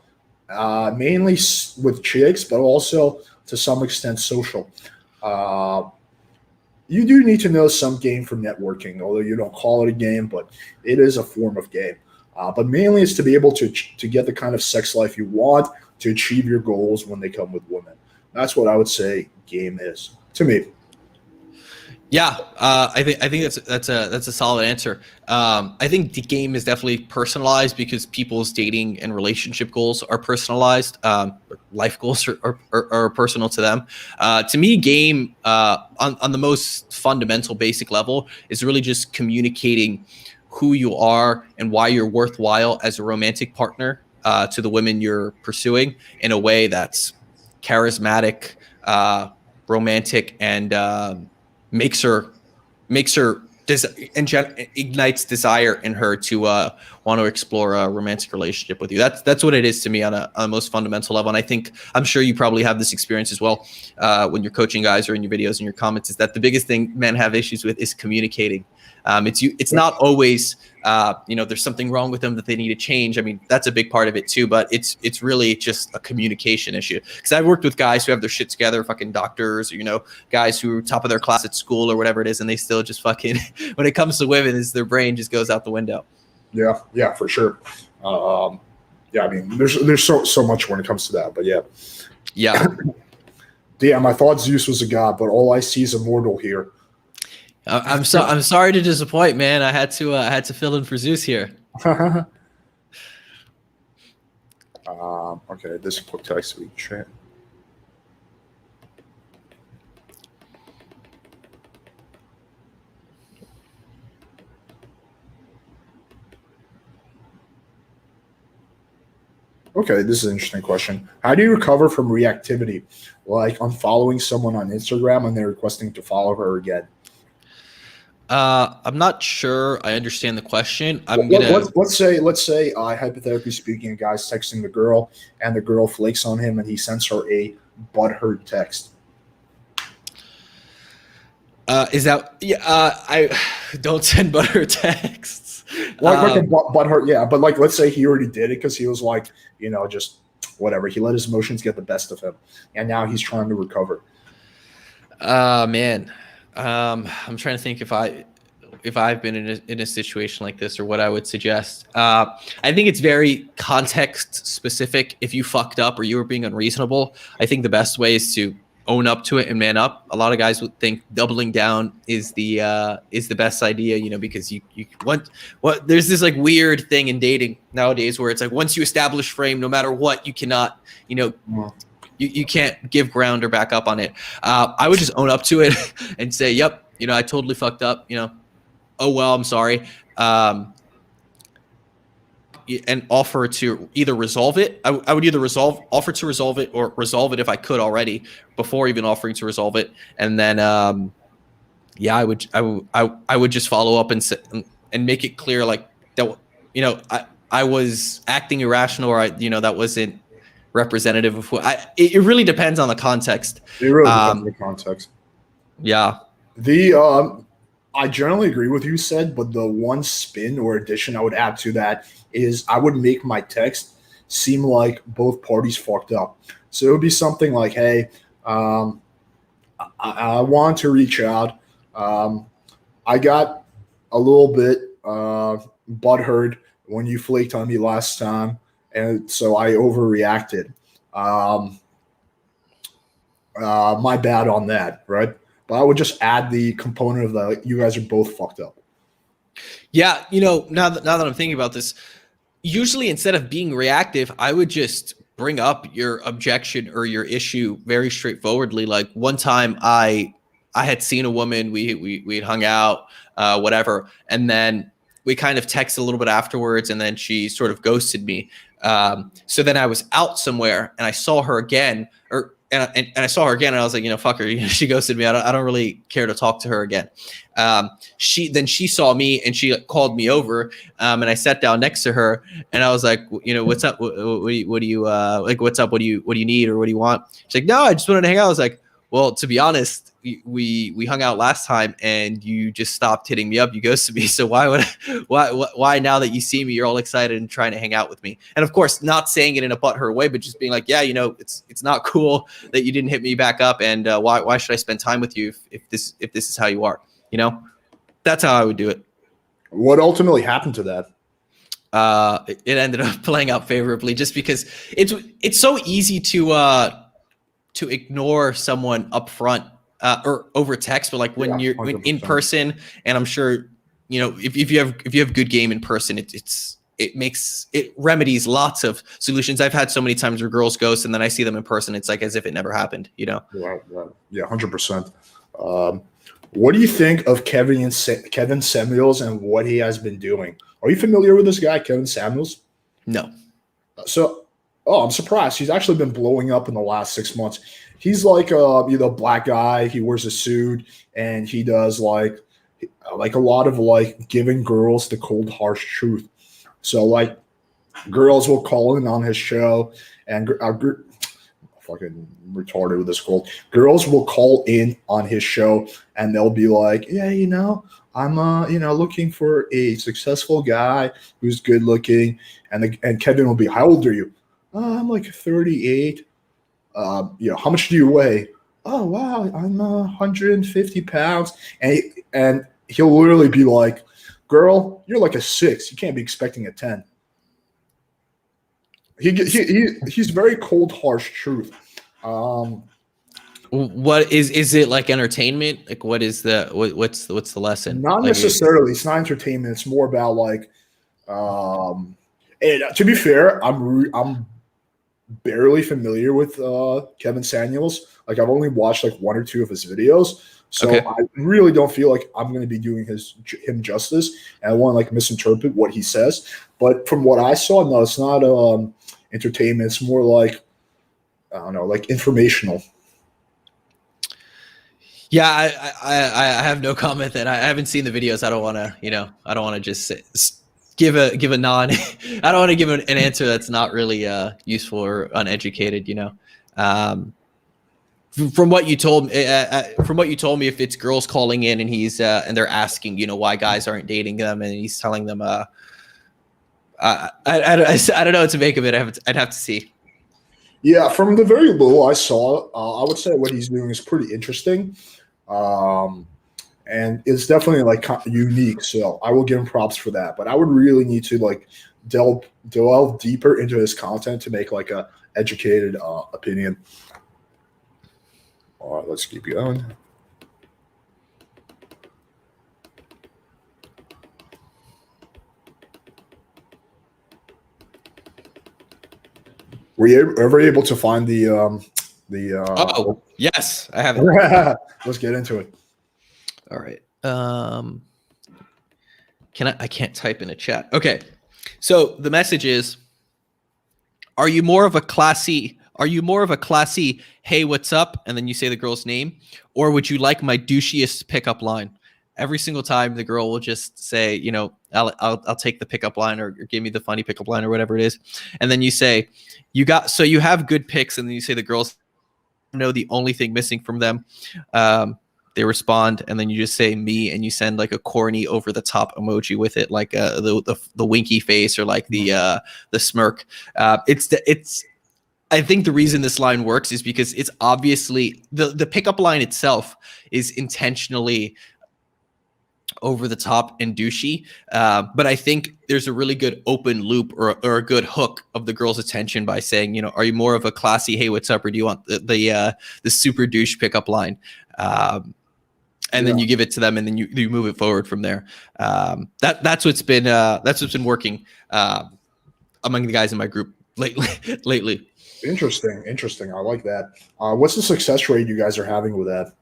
mainly with chicks, but also to some extent social. You do need to know some game for networking, although you don't call it a game, but it is a form of game. But mainly it's to be able to get the kind of sex life you want, to achieve your goals when they come with women. That's what I would say game is to me. Yeah, I think that's a solid answer. I think the game is definitely personalized because people's dating and relationship goals are personalized. Life goals are personal to them. To me, game on the most fundamental, basic level is really just communicating who you are and why you're worthwhile as a romantic partner to the women you're pursuing in a way that's charismatic, romantic, and ignites desire in her to want to explore a romantic relationship with you. That's what it is to me on a most fundamental level. And I'm sure you probably have this experience as well when you're coaching guys or in your videos and your comments, is that the biggest thing men have issues with is communicating. It's not always there's something wrong with them that they need to change. I mean, that's a big part of it too, but it's really just a communication issue. Because I've worked with guys who have their shit together, fucking doctors, or guys who are top of their class at school or whatever it is, and they still just fucking when it comes to women, their brain just goes out the window. Yeah, for sure. Yeah, I mean, there's so much when it comes to that, but yeah. Damn, I thought Zeus was a god, but all I see is a mortal here. I'm sorry to disappoint, man. I had to fill in for Zeus here. Okay, this quick text we chat. Okay, this is an interesting question. How do you recover from reactivity, like unfollowing someone on Instagram and they're requesting to follow her again? I'm not sure I understand the question. Let's say hypothetically speaking, a guy's texting the girl and the girl flakes on him and he sends her a butthurt text. I don't send butthurt texts. Like a butthurt, yeah. But like, let's say he already did it because he was like, just whatever. He let his emotions get the best of him, and now he's trying to recover. Man. I'm trying to think if I've been in a situation like this or what I would suggest. I think it's very context specific. If you fucked up or you were being unreasonable, I think the best way is to own up to it and man up. A lot of guys would think doubling down is the best idea, because you want what there's this like weird thing in dating nowadays where it's like once you establish frame, no matter what, you cannot, You can't give ground or back up on it. I would just own up to it and say, yep, I totally fucked up, oh, well, I'm sorry. And offer to either resolve it. I would either offer to resolve it or resolve it if I could already before even offering to resolve it. And then, I would just follow up and make it clear like that, I was acting irrational or that wasn't representative of what it really depends on the context. It really depends on the context. Yeah. I generally agree with you said, but the one spin or addition I would add to that is I would make my text seem like both parties fucked up. So it would be something like, hey, I want to reach out. I got a little bit butthurt when you flaked on me last time, and so I overreacted. My bad on that, right? But I would just add the component of the you guys are both fucked up. Yeah, now that I'm thinking about this, usually instead of being reactive, I would just bring up your objection or your issue very straightforwardly. Like one time I had seen a woman, we hung out, whatever, and then we kind of texted a little bit afterwards, and then she sort of ghosted me. So then I was out somewhere and I saw her again, and I saw her again, and I was like, fuck her. She ghosted me. I don't really care to talk to her again. She saw me and she called me over, and I sat down next to her, and I was like, what's up? What do you like? What's up? What do you need, or what do you want? She's like, no, I just wanted to hang out. I was like, well, to be honest, we hung out last time and you just stopped hitting me up. You ghosted me. So why now that you see me, you're all excited and trying to hang out with me? And of course, not saying it in a butthurt way, but just being like, yeah, it's not cool that you didn't hit me back up. And why should I spend time with you if this is how you are? That's how I would do it. What ultimately happened to that? It ended up playing out favorably, just because it's so easy to ignore someone up front or over text, but like when you're in person, and I'm sure if you have good game in person, it remedies lots of solutions. I've had so many times where girls ghost, and then I see them in person, it's like as if it never happened. Yeah, 100%. What do you think of Kevin Samuels and what he has been doing? Are you familiar with this guy, Kevin Samuels? No. I'm surprised. He's actually been blowing up in the last 6 months. He's like a black guy. He wears a suit, and he does like a lot of like giving girls the cold, harsh truth. So like girls will call in on his show, and fucking retarded with this quote. Girls will call in on his show, and they'll be like, yeah, I'm looking for a successful guy who's good looking, and Kevin will be, how old are you? I'm like 38. How much do you weigh? Oh, wow, I'm 150 pounds. And he'll literally be like, girl, you're like a 6. You can't be expecting a 10. He's very cold, harsh truth. What is it like entertainment? Like what is what's the lesson? Not necessarily. It's not entertainment. It's more about like, and to be fair, I'm barely familiar with Kevin Samuels. Like I've only watched like 1 or 2 of his videos, so okay. I really don't feel like I'm going to be doing him justice, and I want to like misinterpret what he says. But from what I saw, no, it's not entertainment. It's more like, I don't know, like informational. Yeah, I have no comment. That I haven't seen the videos. I don't want to just give a non. I don't want to give an answer that's not really useful or uneducated. From what you told me, if it's girls calling in and he's and they're asking, why guys aren't dating them, and he's telling them, I don't know what to make of it. I'd have to see. Yeah, from the very little I saw, I would say what he's doing is pretty interesting, and it's definitely like unique. So I will give him props for that. But I would really need to like delve deeper into his content to make like a educated opinion. All right, let's keep going. Were you ever able to find the Oh, yes, I have it. Let's get into it. All right. I can't type in a chat. Okay. So the message is, are you more of a classy, hey, what's up? And then you say the girl's name, or would you like my douchiest pickup line? every single time the girl will just say, you know, I'll take the pickup line, or give me the funny pickup line, or whatever it is. And then you say, you have good picks. And then you say the girls know the only thing missing from them. They respond, and then you just say me, and you send like a corny over the top emoji with it, like the winky face, or like the smirk. I think the reason this line works is because it's obviously the pickup line itself is intentionally over the top and douchey, but I think there's a really good open loop, or a good hook of the girl's attention by saying, you know, are you more of a classy, hey, what's up, or do you want the super douche pickup line? And then you give it to them, and then you move it forward from there. That's what's been working among the guys in my group lately. Interesting. I like that. What's the success rate you guys are having with that?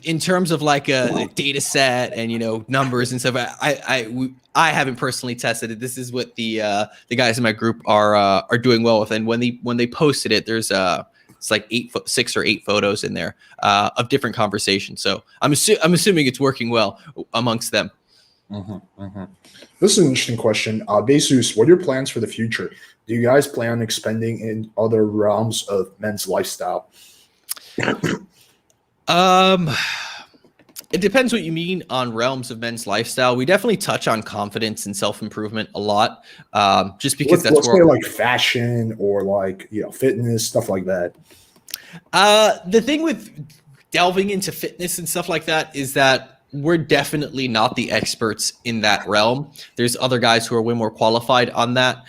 In terms of like a data set and, you know, numbers and stuff, I haven't personally tested it. This is what the guys in my group are doing well with. And when they posted it, there's it's like 6 or 8 photos in there of different conversations. So I'm assuming it's working well amongst them. This is an interesting question. Zeus, what are your plans for the future? Do you guys plan on expanding in other realms of men's lifestyle? It depends what you mean on realms of men's lifestyle. We definitely touch on confidence and self-improvement a lot, just because let's say like fashion, or like, you know, fitness, stuff like that. The thing with delving into fitness and stuff like that is that we're definitely not the experts in that realm. There's other guys who are way more qualified on that.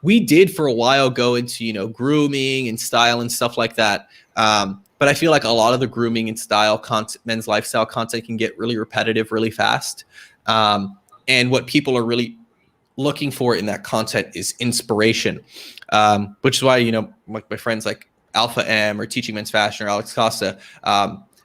We did for a while go into, you know, grooming and style and stuff like that. But I feel like a lot of the grooming and style content, men's lifestyle content, can get really repetitive really fast. And what people are really looking for in that content is inspiration, which is why, you know, like my friends like Alpha M or Teaching Men's Fashion or Alex Costa,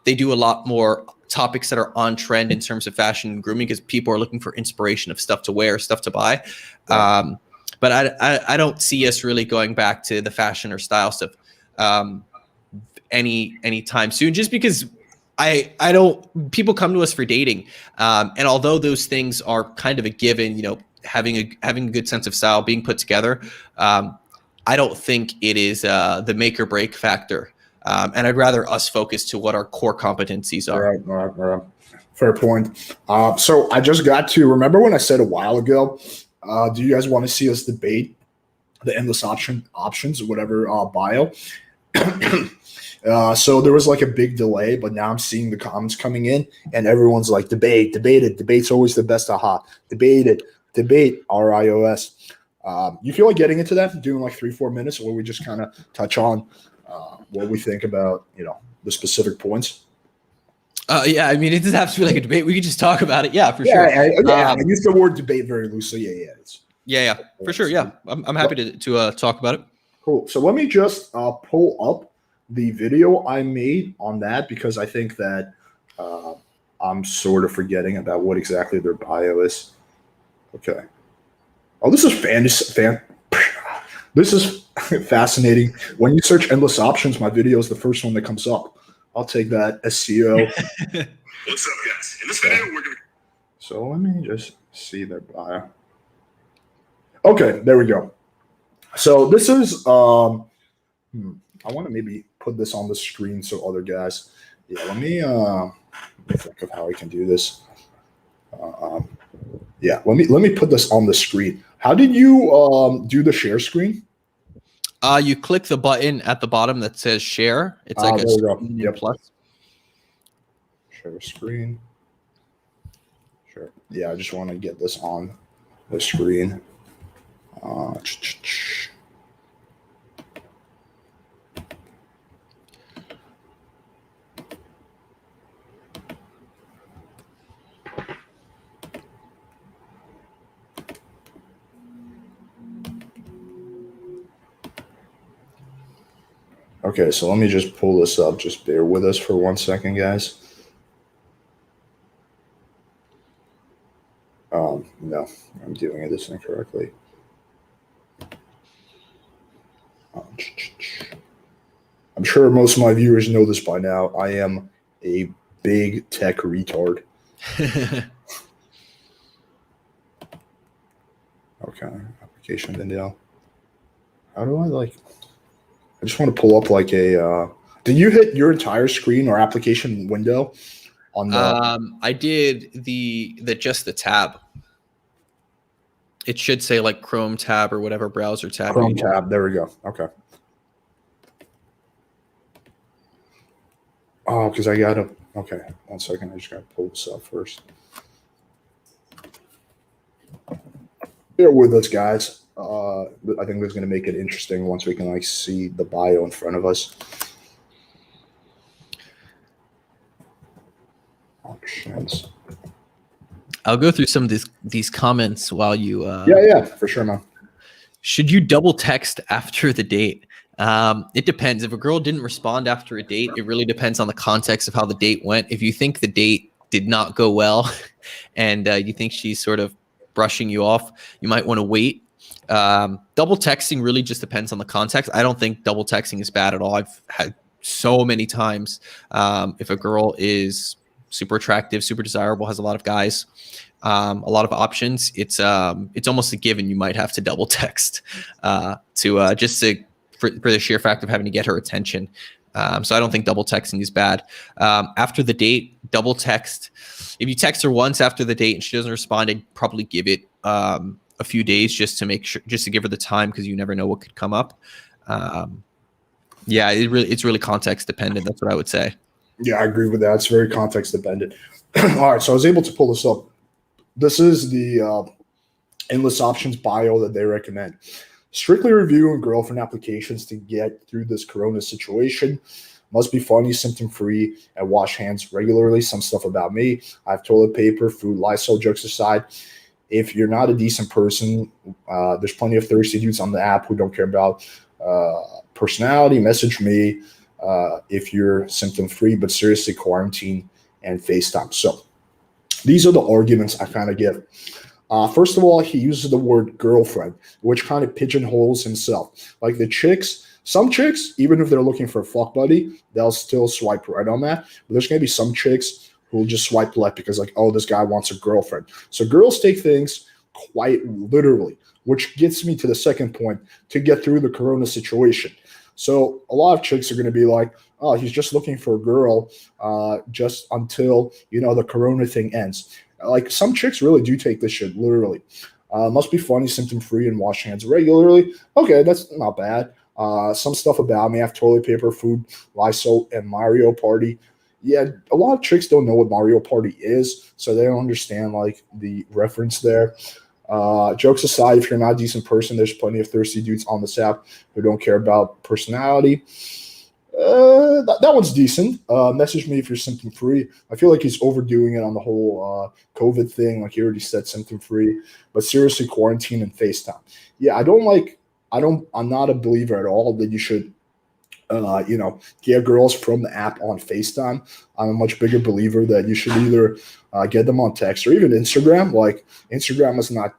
they do a lot more topics that are on trend in terms of fashion and grooming, because people are looking for inspiration of stuff to wear, stuff to buy. But I don't see us really going back to the fashion or style stuff anytime soon, just because people come to us for dating, and although those things are kind of a given, you know, having a good sense of style, being put together, I don't think it is the make or break factor, and I'd rather us focus to what our core competencies are. Right. Fair point. So I just got to remember when I said a while ago, do you guys want to see us debate the endless options, whatever bio? So there was like a big delay, but now I'm seeing the comments coming in, and everyone's like, debate it. Debate's always the best. Debate RIOS. You feel like getting into that, doing like 3-4 minutes, or we just kind of touch on what we think about, you know, the specific points? Yeah, I mean, it doesn't have to be like a debate. We could just talk about it. Yeah, for sure. I use the word debate very loosely. Yeah, for sure. Yeah, I'm happy to talk about it. Cool. So let me just pull up the video I made on that, because I think that I'm sort of forgetting about what exactly their bio is. Okay. Oh, this is This is fascinating. When you search endless options, my video is the first one that comes up. I'll take that SEO. What's up, guys? In this video, we're gonna. So let me just see their bio. Okay, there we go. So this is I want to maybe put this on the screen so other guys. Yeah, let me think of how I can do this. Yeah, let me put this on the screen. How did you do the share screen? You click the button at the bottom that says share. It's like a screen plus. Share screen. Sure. Yeah, I just want to get this on the screen. Okay, so let me just pull this up. Just bear with us for 1 second, guys. No, I'm doing this incorrectly. I'm sure most of my viewers know this by now. I am a big tech retard. Okay, application window. How do I I just want to pull up a. Did you hit your entire screen or application window on the? I did just the tab. It should say like Chrome tab or whatever browser tab. Chrome tab. There we go. Okay. Oh, because I gotta. Okay, 1 second. I just gotta pull this up first. Bear with us, guys. I think this is gonna make it interesting once we can see the bio in front of us. Options. I'll go through some of these comments while you. Yeah, for sure, man. Should you double text after the date? It depends. If a girl didn't respond after a date, it really depends on the context of how the date went. If you think the date did not go well and you think she's sort of brushing you off, you might want to wait. Double texting really just depends on the context. I don't think double texting is bad at all. I've had so many times if a girl is super attractive, super desirable, has a lot of guys, a lot of options, it's almost a given you might have to double text for the sheer fact of having to get her attention. So I don't think double texting is bad. After the date, double text. If you text her once after the date and she doesn't respond, I'd probably give it a few days just to give her the time, because you never know what could come up. It's really context dependent. That's what I would say. Yeah, I agree with that. It's very context dependent. All right, so I was able to pull this up. This is the endless options bio that they recommend. Strictly reviewing girlfriend applications to get through this corona situation. Must be funny, symptom-free, and wash hands regularly. Some stuff about me. I have toilet paper, food, Lysol, jokes aside. If you're not a decent person, there's plenty of thirsty dudes on the app who don't care about personality. Message me if you're symptom-free, but seriously, quarantine and FaceTime. So these are the arguments I kind of give. First of all, he uses the word girlfriend, which kind of pigeonholes himself. Like some chicks, even if they're looking for a fuck buddy, they'll still swipe right on that. But there's going to be some chicks who will just swipe left because this guy wants a girlfriend. So girls take things quite literally, which gets me to the second point, to get through the corona situation. So a lot of chicks are going to be like, oh, he's just looking for a girl just until, the corona thing ends. Like, some chicks really do take this shit literally. Must be funny, symptom-free, and wash hands regularly. Okay, that's not bad. Some stuff about me. I have toilet paper, food, Lysol, and Mario Party. Yeah, a lot of chicks don't know what Mario Party is, so they don't understand, the reference there. Jokes aside, if you're not a decent person, there's plenty of thirsty dudes on this app who don't care about personality. That one's decent. Message me if you're symptom free. I feel like he's overdoing it on the whole COVID thing. Like, he already said symptom free, but seriously, quarantine and FaceTime. Yeah, I'm not a believer at all that you should, get girls from the app on FaceTime. I'm a much bigger believer that you should either get them on text or even Instagram. Like, Instagram is not.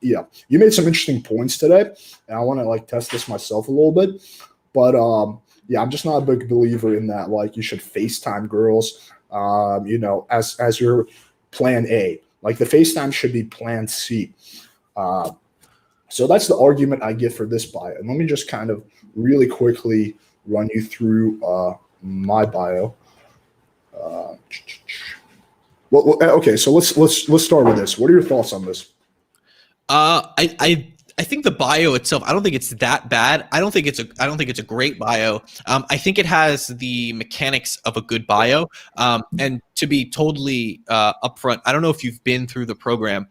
You made some interesting points today, and I want to test this myself a little bit, but yeah, I'm just not a big believer in that. You should FaceTime girls, as your plan A. The FaceTime should be plan C. So that's the argument I give for this bio. And let me just kind of really quickly run you through my bio. Okay, so let's start with this. What are your thoughts on this? I think the bio itself, I don't think it's that bad. I don't think it's a great bio. I think it has the mechanics of a good bio. And to be totally upfront, I don't know if you've been through the program.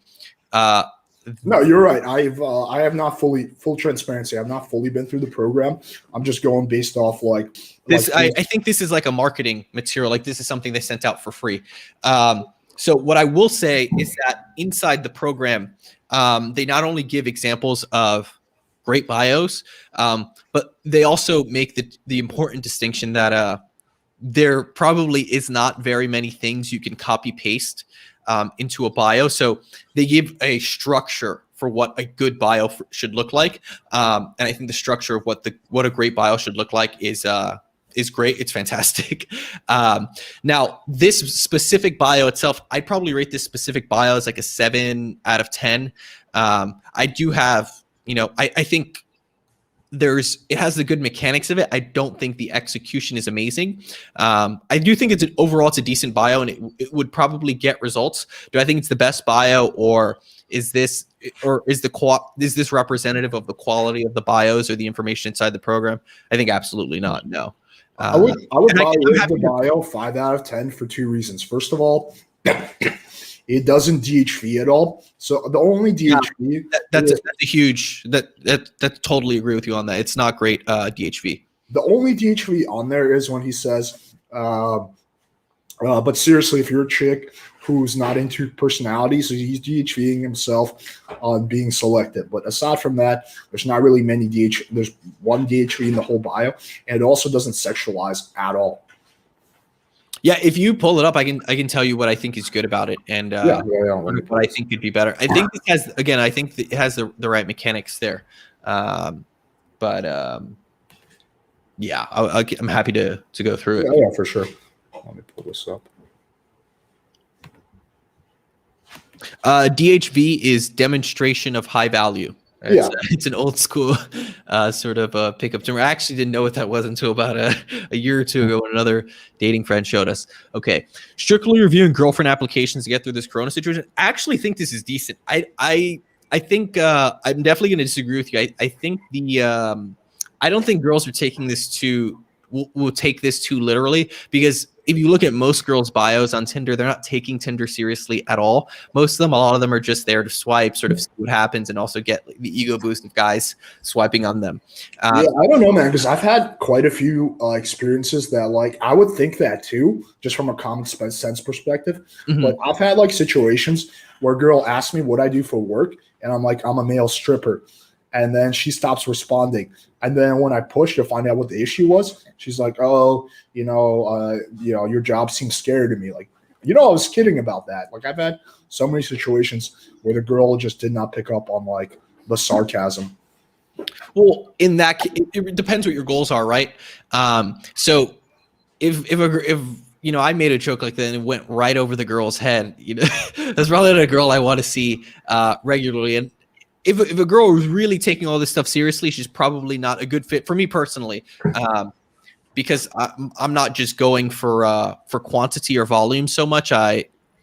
No, you're right. I have not full transparency. I've not fully been through the program. I'm just going based off this. I think this is like a marketing material. This is something they sent out for free. So what I will say is that inside the program, they not only give examples of great bios, but they also make the important distinction that there probably is not very many things you can copy paste into a bio. So they give a structure for what a good bio should look like, and I think the structure of what a great bio should look like is is great. It's fantastic. Now, this specific bio itself, I'd probably rate this specific bio as like a 7 out of 10. I do have, I think it has the good mechanics of it. I don't think the execution is amazing. I do think it's a decent bio, and it would probably get results. Do I think it's the best bio, or is this representative of the quality of the bios or the information inside the program? I think absolutely not. No. I would probably rate the bio 5 out of 10 for 2 reasons. First of all, it doesn't DHV at all. So the only DHV that's a huge that totally agree with you on that. It's not great DHV. The only DHV on there is when he says, but seriously, if you're a chick who's not into personality, so he's DHVing himself on being selected. But aside from that, there's not really many there's one DHV in the whole bio, and it also doesn't sexualize at all. Yeah, if you pull it up, I can tell you what I think is good about it, and what I think could be better. I think it has the right mechanics there, I'm happy to go through it. Yeah, for sure. Let me pull this up. DHV is demonstration of high value. It's an old school sort of pickup term. I actually didn't know what that was until about a year or two ago when another dating friend showed us. Okay, strictly reviewing girlfriend applications to get through this Corona situation. I actually think this is decent. I think I'm definitely going to disagree with you. I think I don't think girls are taking this will take this too literally, because if you look at most girls' bios on Tinder, they're not taking Tinder seriously at all. A lot of them are just there to swipe, sort of see what happens, and also get the ego boost of guys swiping on them. I don't know, man, because I've had quite a few experiences that, I would think that too, just from a common sense perspective. Mm-hmm. But I've had situations where a girl asks me what I do for work, and I'm like, I'm a male stripper. And then she stops responding. And then when I push to find out what the issue was, she's like, "Oh, your job seems scary to me." I was kidding about that. I've had so many situations where the girl just did not pick up on the sarcasm. Well, in that case, it depends what your goals are, right? So if I made a joke like that and it went right over the girl's head, that's probably not a girl I want to see regularly. And if a girl is really taking all this stuff seriously, she's probably not a good fit for me personally, because I'm not just going for quantity or volume so much.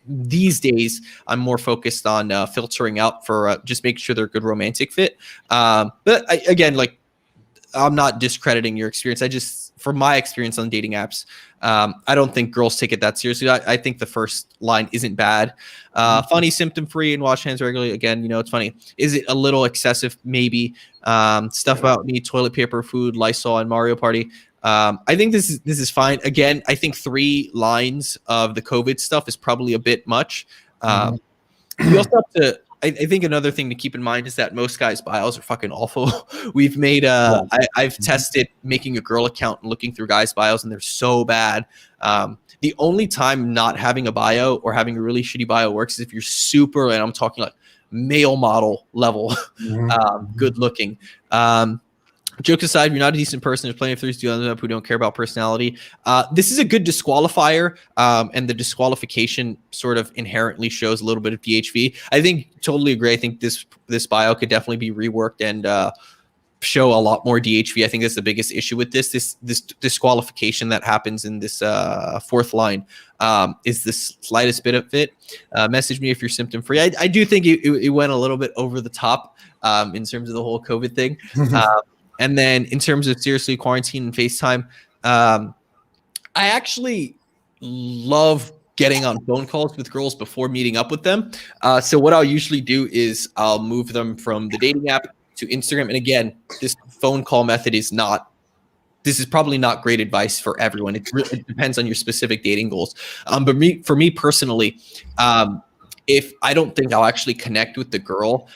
These days I'm more focused on filtering out for just making sure they're a good romantic fit. But I'm not discrediting your experience. From my experience on dating apps, I don't think girls take it that seriously. I think the first line isn't bad. Funny, symptom-free, and wash hands regularly. Again, it's funny. Is it a little excessive? Maybe. Stuff about me, toilet paper, food, Lysol, and Mario Party. I think this is fine. Again, I think 3 lines of the COVID stuff is probably a bit much. We also have to. I think another thing to keep in mind is that most guys' bios are fucking awful. We've made I've tested making a girl account and looking through guys' bios, and they're so bad. The only time not having a bio or having a really shitty bio works is if you're super, and I'm talking male model level, good looking. Jokes aside, if you're not a decent person, there's plenty of threes who don't care about personality. This is a good disqualifier, and the disqualification sort of inherently shows a little bit of DHV. I think totally agree. I think this bio could definitely be reworked and show a lot more DHV. I think that's the biggest issue with this disqualification that happens in this 4th line is the slightest bit of it. Message me if you're symptom free. I do think it went a little bit over the top in terms of the whole COVID thing. And then in terms of seriously quarantine and FaceTime, I actually love getting on phone calls with girls before meeting up with them. So what I'll usually do is I'll move them from the dating app to Instagram. And again, this phone call method is probably not great advice for everyone. It depends on your specific dating goals. But for me personally, if I don't think I'll actually connect with the girl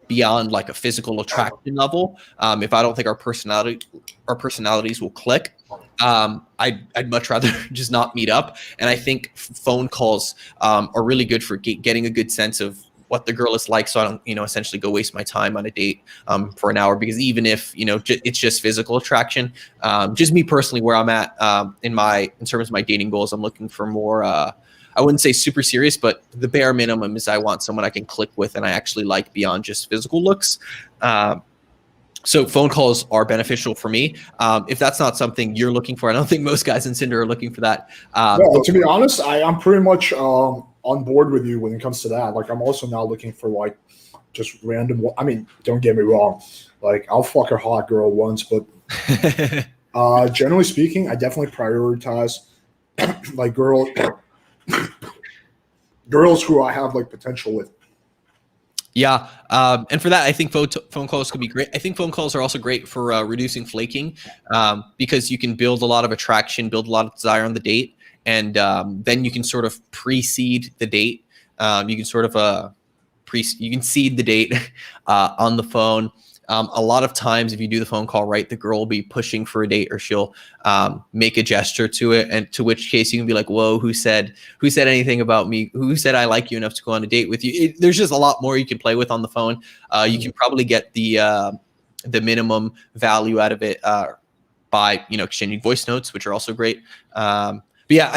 beyond a physical attraction level, if I don't think our personalities will click, I'd much rather just not meet up. And I think phone calls are really good for getting a good sense of what the girl is like, so I don't, essentially go waste my time on a date for an hour, because even if, it's just physical attraction, just me personally, where I'm at in terms of my dating goals, I'm looking for more, I wouldn't say super serious, but the bare minimum is I want someone I can click with and I actually like beyond just physical looks. So phone calls are beneficial for me. If that's not something you're looking for, I don't think most guys in Tinder are looking for that. No, to be honest, I'm pretty much on board with you when it comes to that. Like, I'm also now looking for like just random. I mean, don't get me wrong. Like, I'll fuck a hot girl once, but generally speaking, I definitely prioritize like girls who I have like potential with. Yeah, and for that, I think phone calls could be great. I think phone calls are also great for reducing flaking, because you can build a lot of attraction, build a lot of desire on the date, and then you can sort of precede the date. You can sort of you can seed the date on the phone. A lot of times, if you do the phone call right, the girl will be pushing for a date, or she'll make a gesture to it, and to which case you can be like, "Whoa, who said anything about me? Who said I like you enough to go on a date with you?" There's just a lot more you can play with on the phone. You can probably get the minimum value out of it by exchanging voice notes, which are also great. But yeah,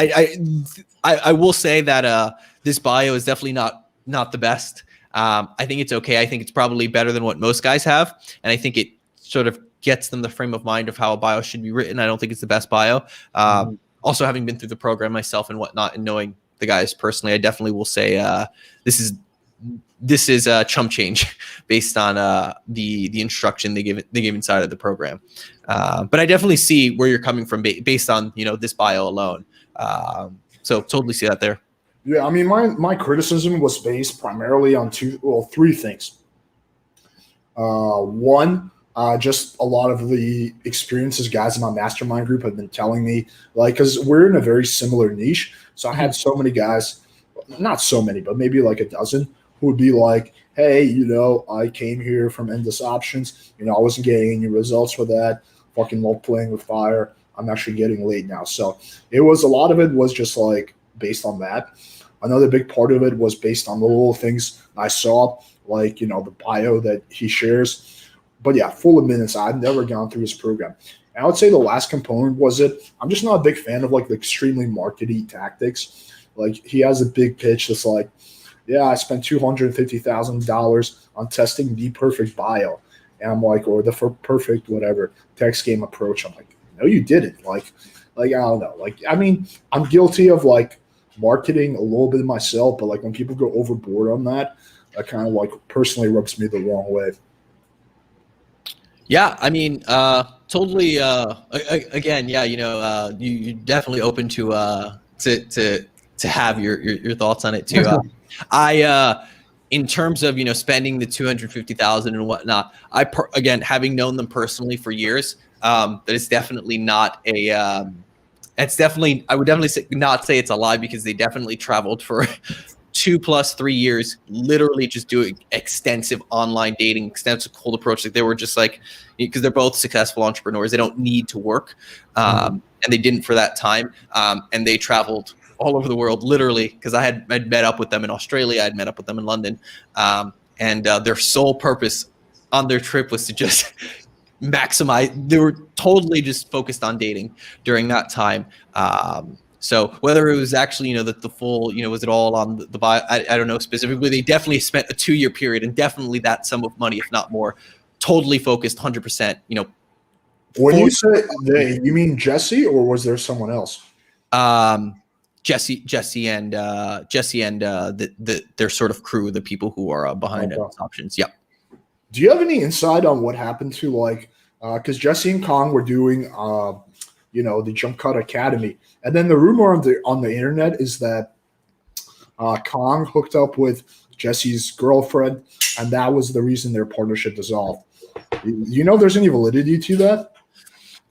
I will say that this bio is definitely not the best. I think it's okay. I think it's probably better than what most guys have. And I think it sort of gets them the frame of mind of how a bio should be written. I don't think it's the best bio. Also, having been through the program myself and whatnot, and knowing the guys personally, I definitely will say this is a chump change based on the instruction they give inside of the program. But I definitely see where you're coming from based on this bio alone. So totally see that there. Yeah, I mean, my criticism was based primarily on three things. One, just a lot of the experiences guys in my mastermind group have been telling me, like, because we're in a very similar niche. So I had so many guys, not so many, but maybe like a dozen, who would be like, "Hey, I came here from Endless Options. I wasn't getting any results for that. Fucking love playing with fire. I'm actually getting laid now." So a lot of it was just like based on that. Another big part of it was based on the little things I saw, like, the bio that he shares. But yeah, full of minutes. I've never gone through his program. And I would say the last component was I'm just not a big fan of like the extremely markety tactics. Like, he has a big pitch that's like, "Yeah, I spent $250,000 on testing the perfect bio." And I'm like, or the perfect whatever text game approach. I'm like, no, you didn't. Like I don't know. Like, I mean, I'm guilty of like marketing a little bit myself, but like when people go overboard on that kind of like personally rubs me the wrong way. Yeah, I mean, totally. Again, yeah, you're definitely open to have your thoughts on it too. In terms of spending the 250,000 and whatnot, again, having known them personally for years, that is definitely not a. It's definitely, I would definitely not say it's a lie, because they definitely traveled for 2+3 years, literally just doing extensive online dating, extensive cold approach. Like, they were just like, because they're both successful entrepreneurs, they don't need to work, and they didn't for that time, and they traveled all over the world, literally, because I'd met up with them in Australia, I'd met up with them in London, and their sole purpose on their trip was to just maximize. They were totally just focused on dating during that time. So whether it was actually, the full, was it all on the bio? I don't know specifically. They definitely spent a 2-year period, and definitely that sum of money, if not more, totally focused 100%. When you say they, you mean Jesse, or was there someone else? Jesse and their sort of crew, the people who are behind Options. Yep. Do you have any insight on what happened to like, because Jesse and Kong were doing, the Jump Cut Academy, and then the rumor on the internet is that Kong hooked up with Jesse's girlfriend, and that was the reason their partnership dissolved. There's any validity to that?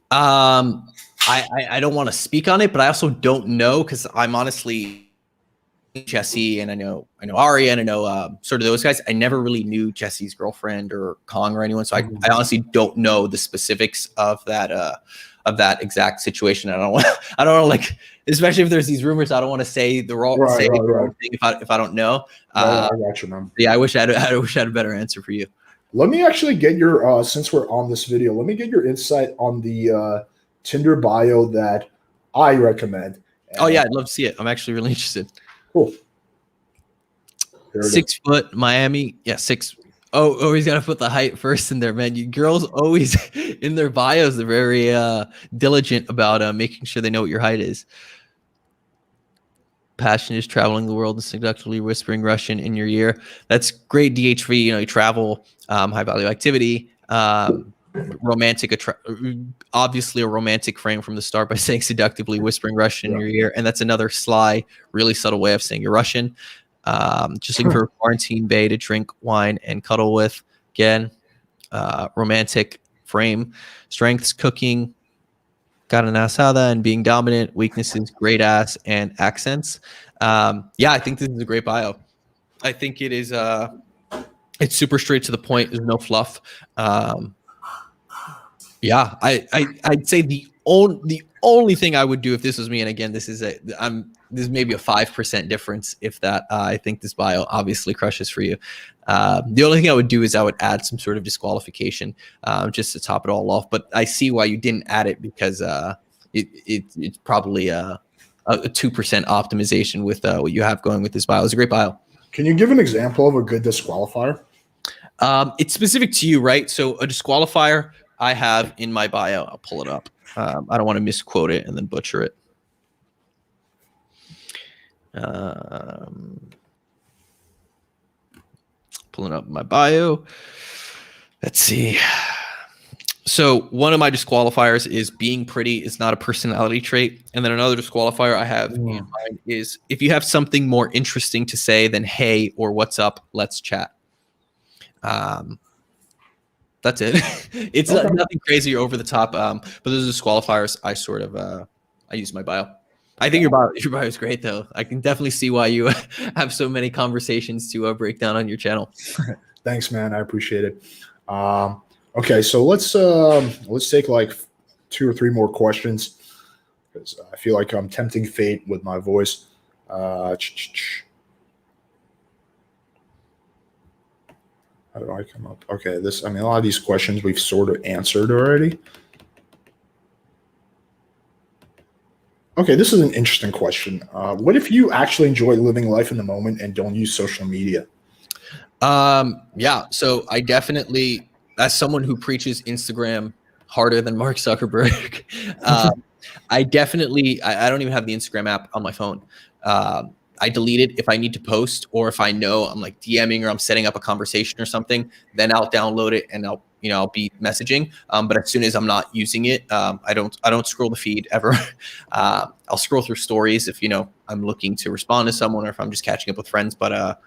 I don't want to speak on it, but I also don't know, because I'm honestly Jesse, and I know Ari, and I know sort of those guys. I never really knew Jesse's girlfriend or Kong or anyone, so I honestly don't know the specifics of that of that exact situation. I don't want like, especially if there's these rumors, I don't want to say the wrong thing if I don't know. I got you, man. Yeah, I wish I had a better answer for you. Let me actually get your since we're on this video, let me get your insight on the Tinder bio that I recommend. Oh yeah, I'd love to see it. I'm actually really interested. Cool. 6 foot Miami. Yeah, 6. Oh, he's got to put the height first in there, man. You girls always in their bios, they're very diligent about making sure they know what your height is. Passion is traveling the world and seductively whispering Russian in your ear. That's great DHV. You travel, high value activity, romantic, obviously a romantic frame from the start by saying seductively whispering Russian in your ear. And that's another sly, really subtle way of saying you're Russian. Just looking for a quarantine bay to drink wine and cuddle with. Again, romantic frame. Strengths, cooking, got an asada and being dominant. Weaknesses, great ass and accents. I think this is a great bio. I think it is. It's super straight to the point. There's no fluff. I'd say the only thing I would do if this was me, and again, this is maybe a 5% difference if that. I think this bio obviously crushes for you. The only thing I would do is I would add some sort of disqualification just to top it all off. But I see why you didn't add it because it's probably a 2% optimization with what you have going with this bio. It's a great bio. Can you give an example of a good disqualifier? It's specific to you, right? So a disqualifier I have in my bio. I'll pull it up. I don't want to misquote it and then butcher it. Pulling up my bio. Let's see. So one of my disqualifiers is being pretty is not a personality trait. And then another disqualifier I have in mind is if you have something more interesting to say than hey or what's up, let's chat. That's it. It's nothing crazy or over the top. But those disqualifiers I sort of I use my bio. I think your bio is great though. I can definitely see why you have so many conversations to break down on your channel. Thanks, man. I appreciate it. Okay, so let's take like 2 or 3 more questions because I feel like I'm tempting fate with my voice. How do I come up? Okay, a lot of these questions we've sort of answered already. Okay, this is an interesting question. What if you actually enjoy living life in the moment and don't use social media? So I definitely, as someone who preaches Instagram harder than Mark Zuckerberg, I don't even have the Instagram app on my phone. I delete it if I need to post, or if I know I'm like DMing or I'm setting up a conversation or something, then I'll download it and I'll be messaging. But as soon as I'm not using it, I don't scroll the feed ever. I'll scroll through stories if, I'm looking to respond to someone or if I'm just catching up with friends, but,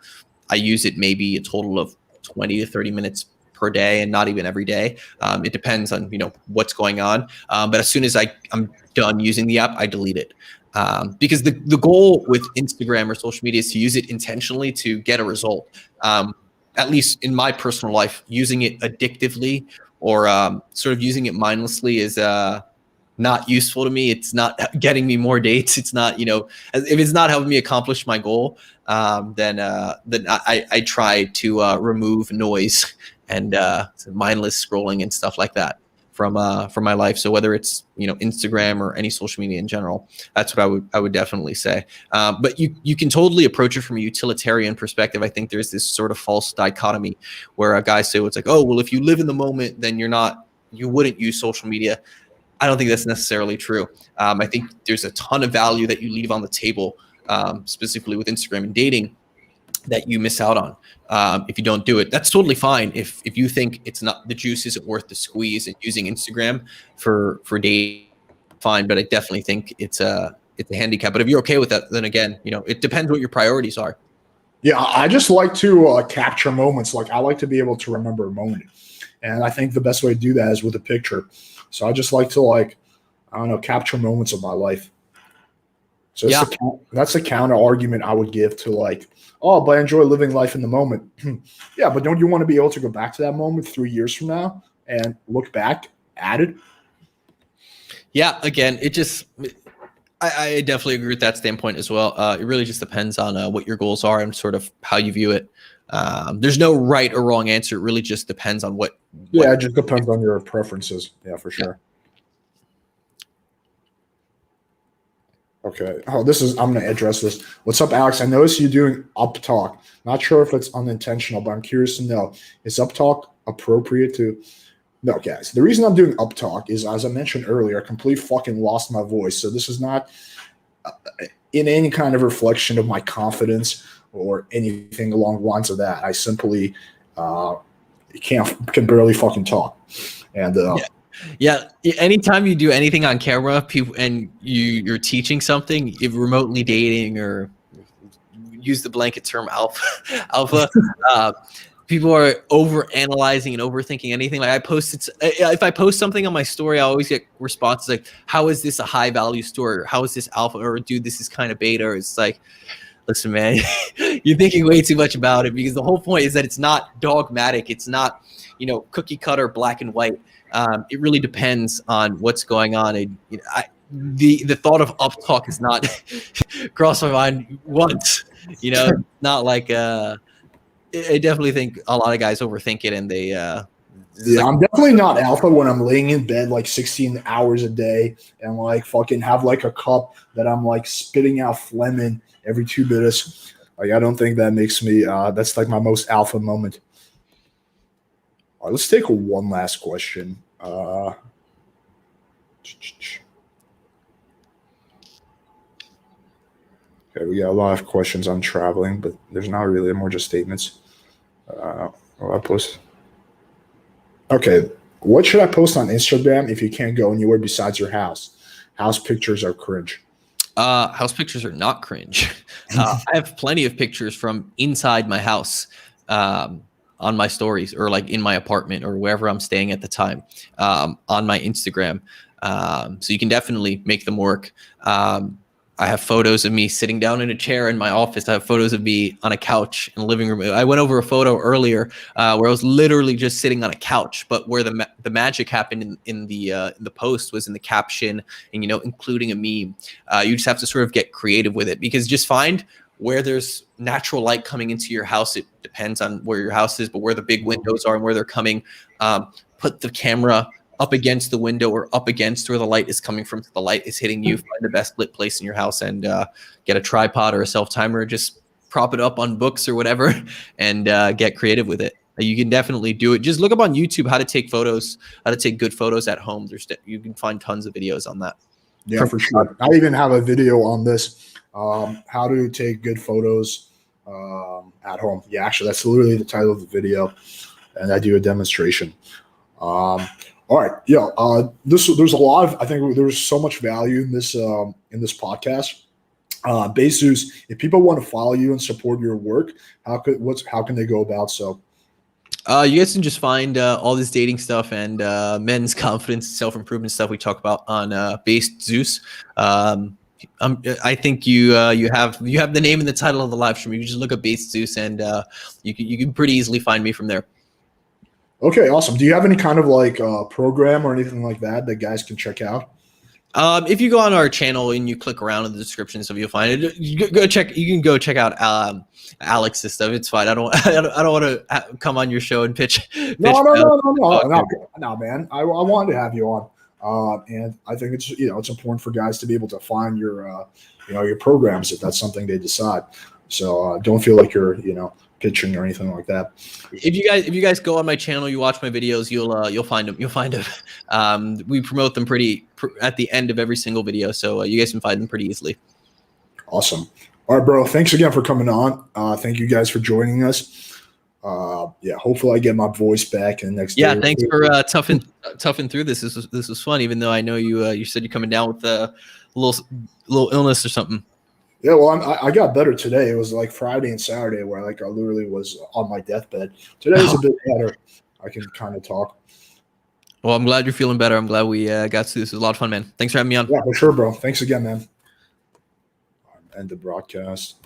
I use it maybe a total of 20 to 30 minutes per day and not even every day. It depends on, what's going on. But as soon as I'm done using the app, I delete it. Because the goal with Instagram or social media is to use it intentionally to get a result. At least in my personal life, using it addictively or sort of using it mindlessly is not useful to me. It's not getting me more dates. It's not, if it's not helping me accomplish my goal, then I try to remove noise and mindless scrolling and stuff like that from my life. So whether it's Instagram or any social media in general, that's what I would definitely say. But you can totally approach it from a utilitarian perspective. I think there's this sort of false dichotomy where guys say, well, it's like, oh, well, if you live in the moment, then you wouldn't use social media. I don't think that's necessarily true. I think there's a ton of value that you leave on the table, specifically with Instagram and dating, that you miss out on if you don't do it. That's totally fine. If you think it's not, the juice isn't worth the squeeze and using Instagram for dating, fine. But I definitely think it's a handicap. But if you're okay with that, then again, it depends what your priorities are. Yeah, I just like to capture moments. Like I like to be able to remember a moment, and I think the best way to do that is with a picture. So I just like to capture moments of my life. So that's a counter argument I would give to but I enjoy living life in the moment. Yeah, but don't you want to be able to go back to that moment 3 years from now and look back at it? Yeah, again, I definitely agree with that standpoint as well. It really just depends on what your goals are and sort of how you view it. There's no right or wrong answer. It really just depends on what. Yeah, it just depends on your preferences. Yeah, for sure. Okay. Oh, I'm going to address this. What's up, Alex? I noticed you doing up talk. Not sure if it's unintentional, but I'm curious to know, is up talk appropriate to. No, guys. The reason I'm doing up talk is, as I mentioned earlier, I completely fucking lost my voice. So this is not in any kind of reflection of my confidence or anything along the lines of that. I simply can barely fucking talk. And Yeah. Anytime you do anything on camera, people and you're teaching something, if remotely dating or use the blanket term alpha, people are over analyzing and overthinking anything. Like if I post something on my story, I always get responses like, "How is this a high value story? Or how is this alpha? Or dude, this is kind of beta." Or it's like, listen, man, you're thinking way too much about it, because the whole point is that it's not dogmatic. It's not, cookie cutter, black and white. It really depends on what's going on. And the thought of up talk has not crossed my mind once. Not like I definitely think a lot of guys overthink it, and they. Yeah, I'm definitely not alpha when I'm laying in bed like 16 hours a day and like fucking have like a cup that I'm like spitting out phlegm in every 2 minutes. Like, I don't think that makes me. That's like my most alpha moment. All right, let's take one last question. Okay, we got a lot of questions on traveling, but there's not really more just statements. I post. Okay, what should I post on Instagram if you can't go anywhere besides your house? House pictures are cringe. House pictures are not cringe. I have plenty of pictures from inside my house on my stories, or like in my apartment or wherever I'm staying at the time, on my Instagram. So you can definitely make them work. I have photos of me sitting down in a chair in my office. I have photos of me on a couch in the living room. I went over a photo earlier where I was literally just sitting on a couch, but where the magic happened in the post was in the caption and, including a meme. You just have to sort of get creative with it, because just find where there's natural light coming into your house. It depends on where your house is, but where the big windows are and where they're coming, put the camera up against the window or up against where the light is coming from, so the light is hitting you. Find the best lit place in your house and get a tripod or a self-timer. Just prop it up on books or whatever and get creative with it. You can definitely do it. Just look up on YouTube how to take photos, how to take good photos at home. You can find tons of videos on that. Yeah, for sure. I even have a video on this, how to take good photos at home. Yeah, actually, that's literally the title of the video, and I do a demonstration. All right, yeah. There's a lot of. I think there's so much value in this podcast. Zeus, if people want to follow you and support your work, how can they go about so? You guys can just find all this dating stuff and men's confidence, self-improvement stuff we talk about on Zeus. I think you have the name and the title of the live stream. You can just look up Zeus, and you can pretty easily find me from there. Okay, awesome. Do you have any kind of like program or anything like that guys can check out? If you go on our channel and you click around in the description, so you'll find it. You can go check out Alex's stuff. It's fine. I don't want to come on your show and pitch. No, man. I wanted to have you on, and I think it's it's important for guys to be able to find your your programs if that's something they decide. So don't feel like you're pitching or anything like that. If you guys go on my channel, you watch my videos, you'll find them. We promote them at the end of every single video, so you guys can find them pretty easily. Awesome. All right, bro. Thanks again for coming on. Thank you guys for joining us. Hopefully I get my voice back in the next day. Yeah, thanks for toughing through this. This was fun, even though I know you said you're coming down with a little illness or something. Yeah, well, I got better today. It was like Friday and Saturday where I literally was on my deathbed. Today's a bit better. I can kind of talk. Well, I'm glad you're feeling better. I'm glad we got to this. It was a lot of fun, man. Thanks for having me on. Yeah, for sure, bro. Thanks again, man. End the broadcast.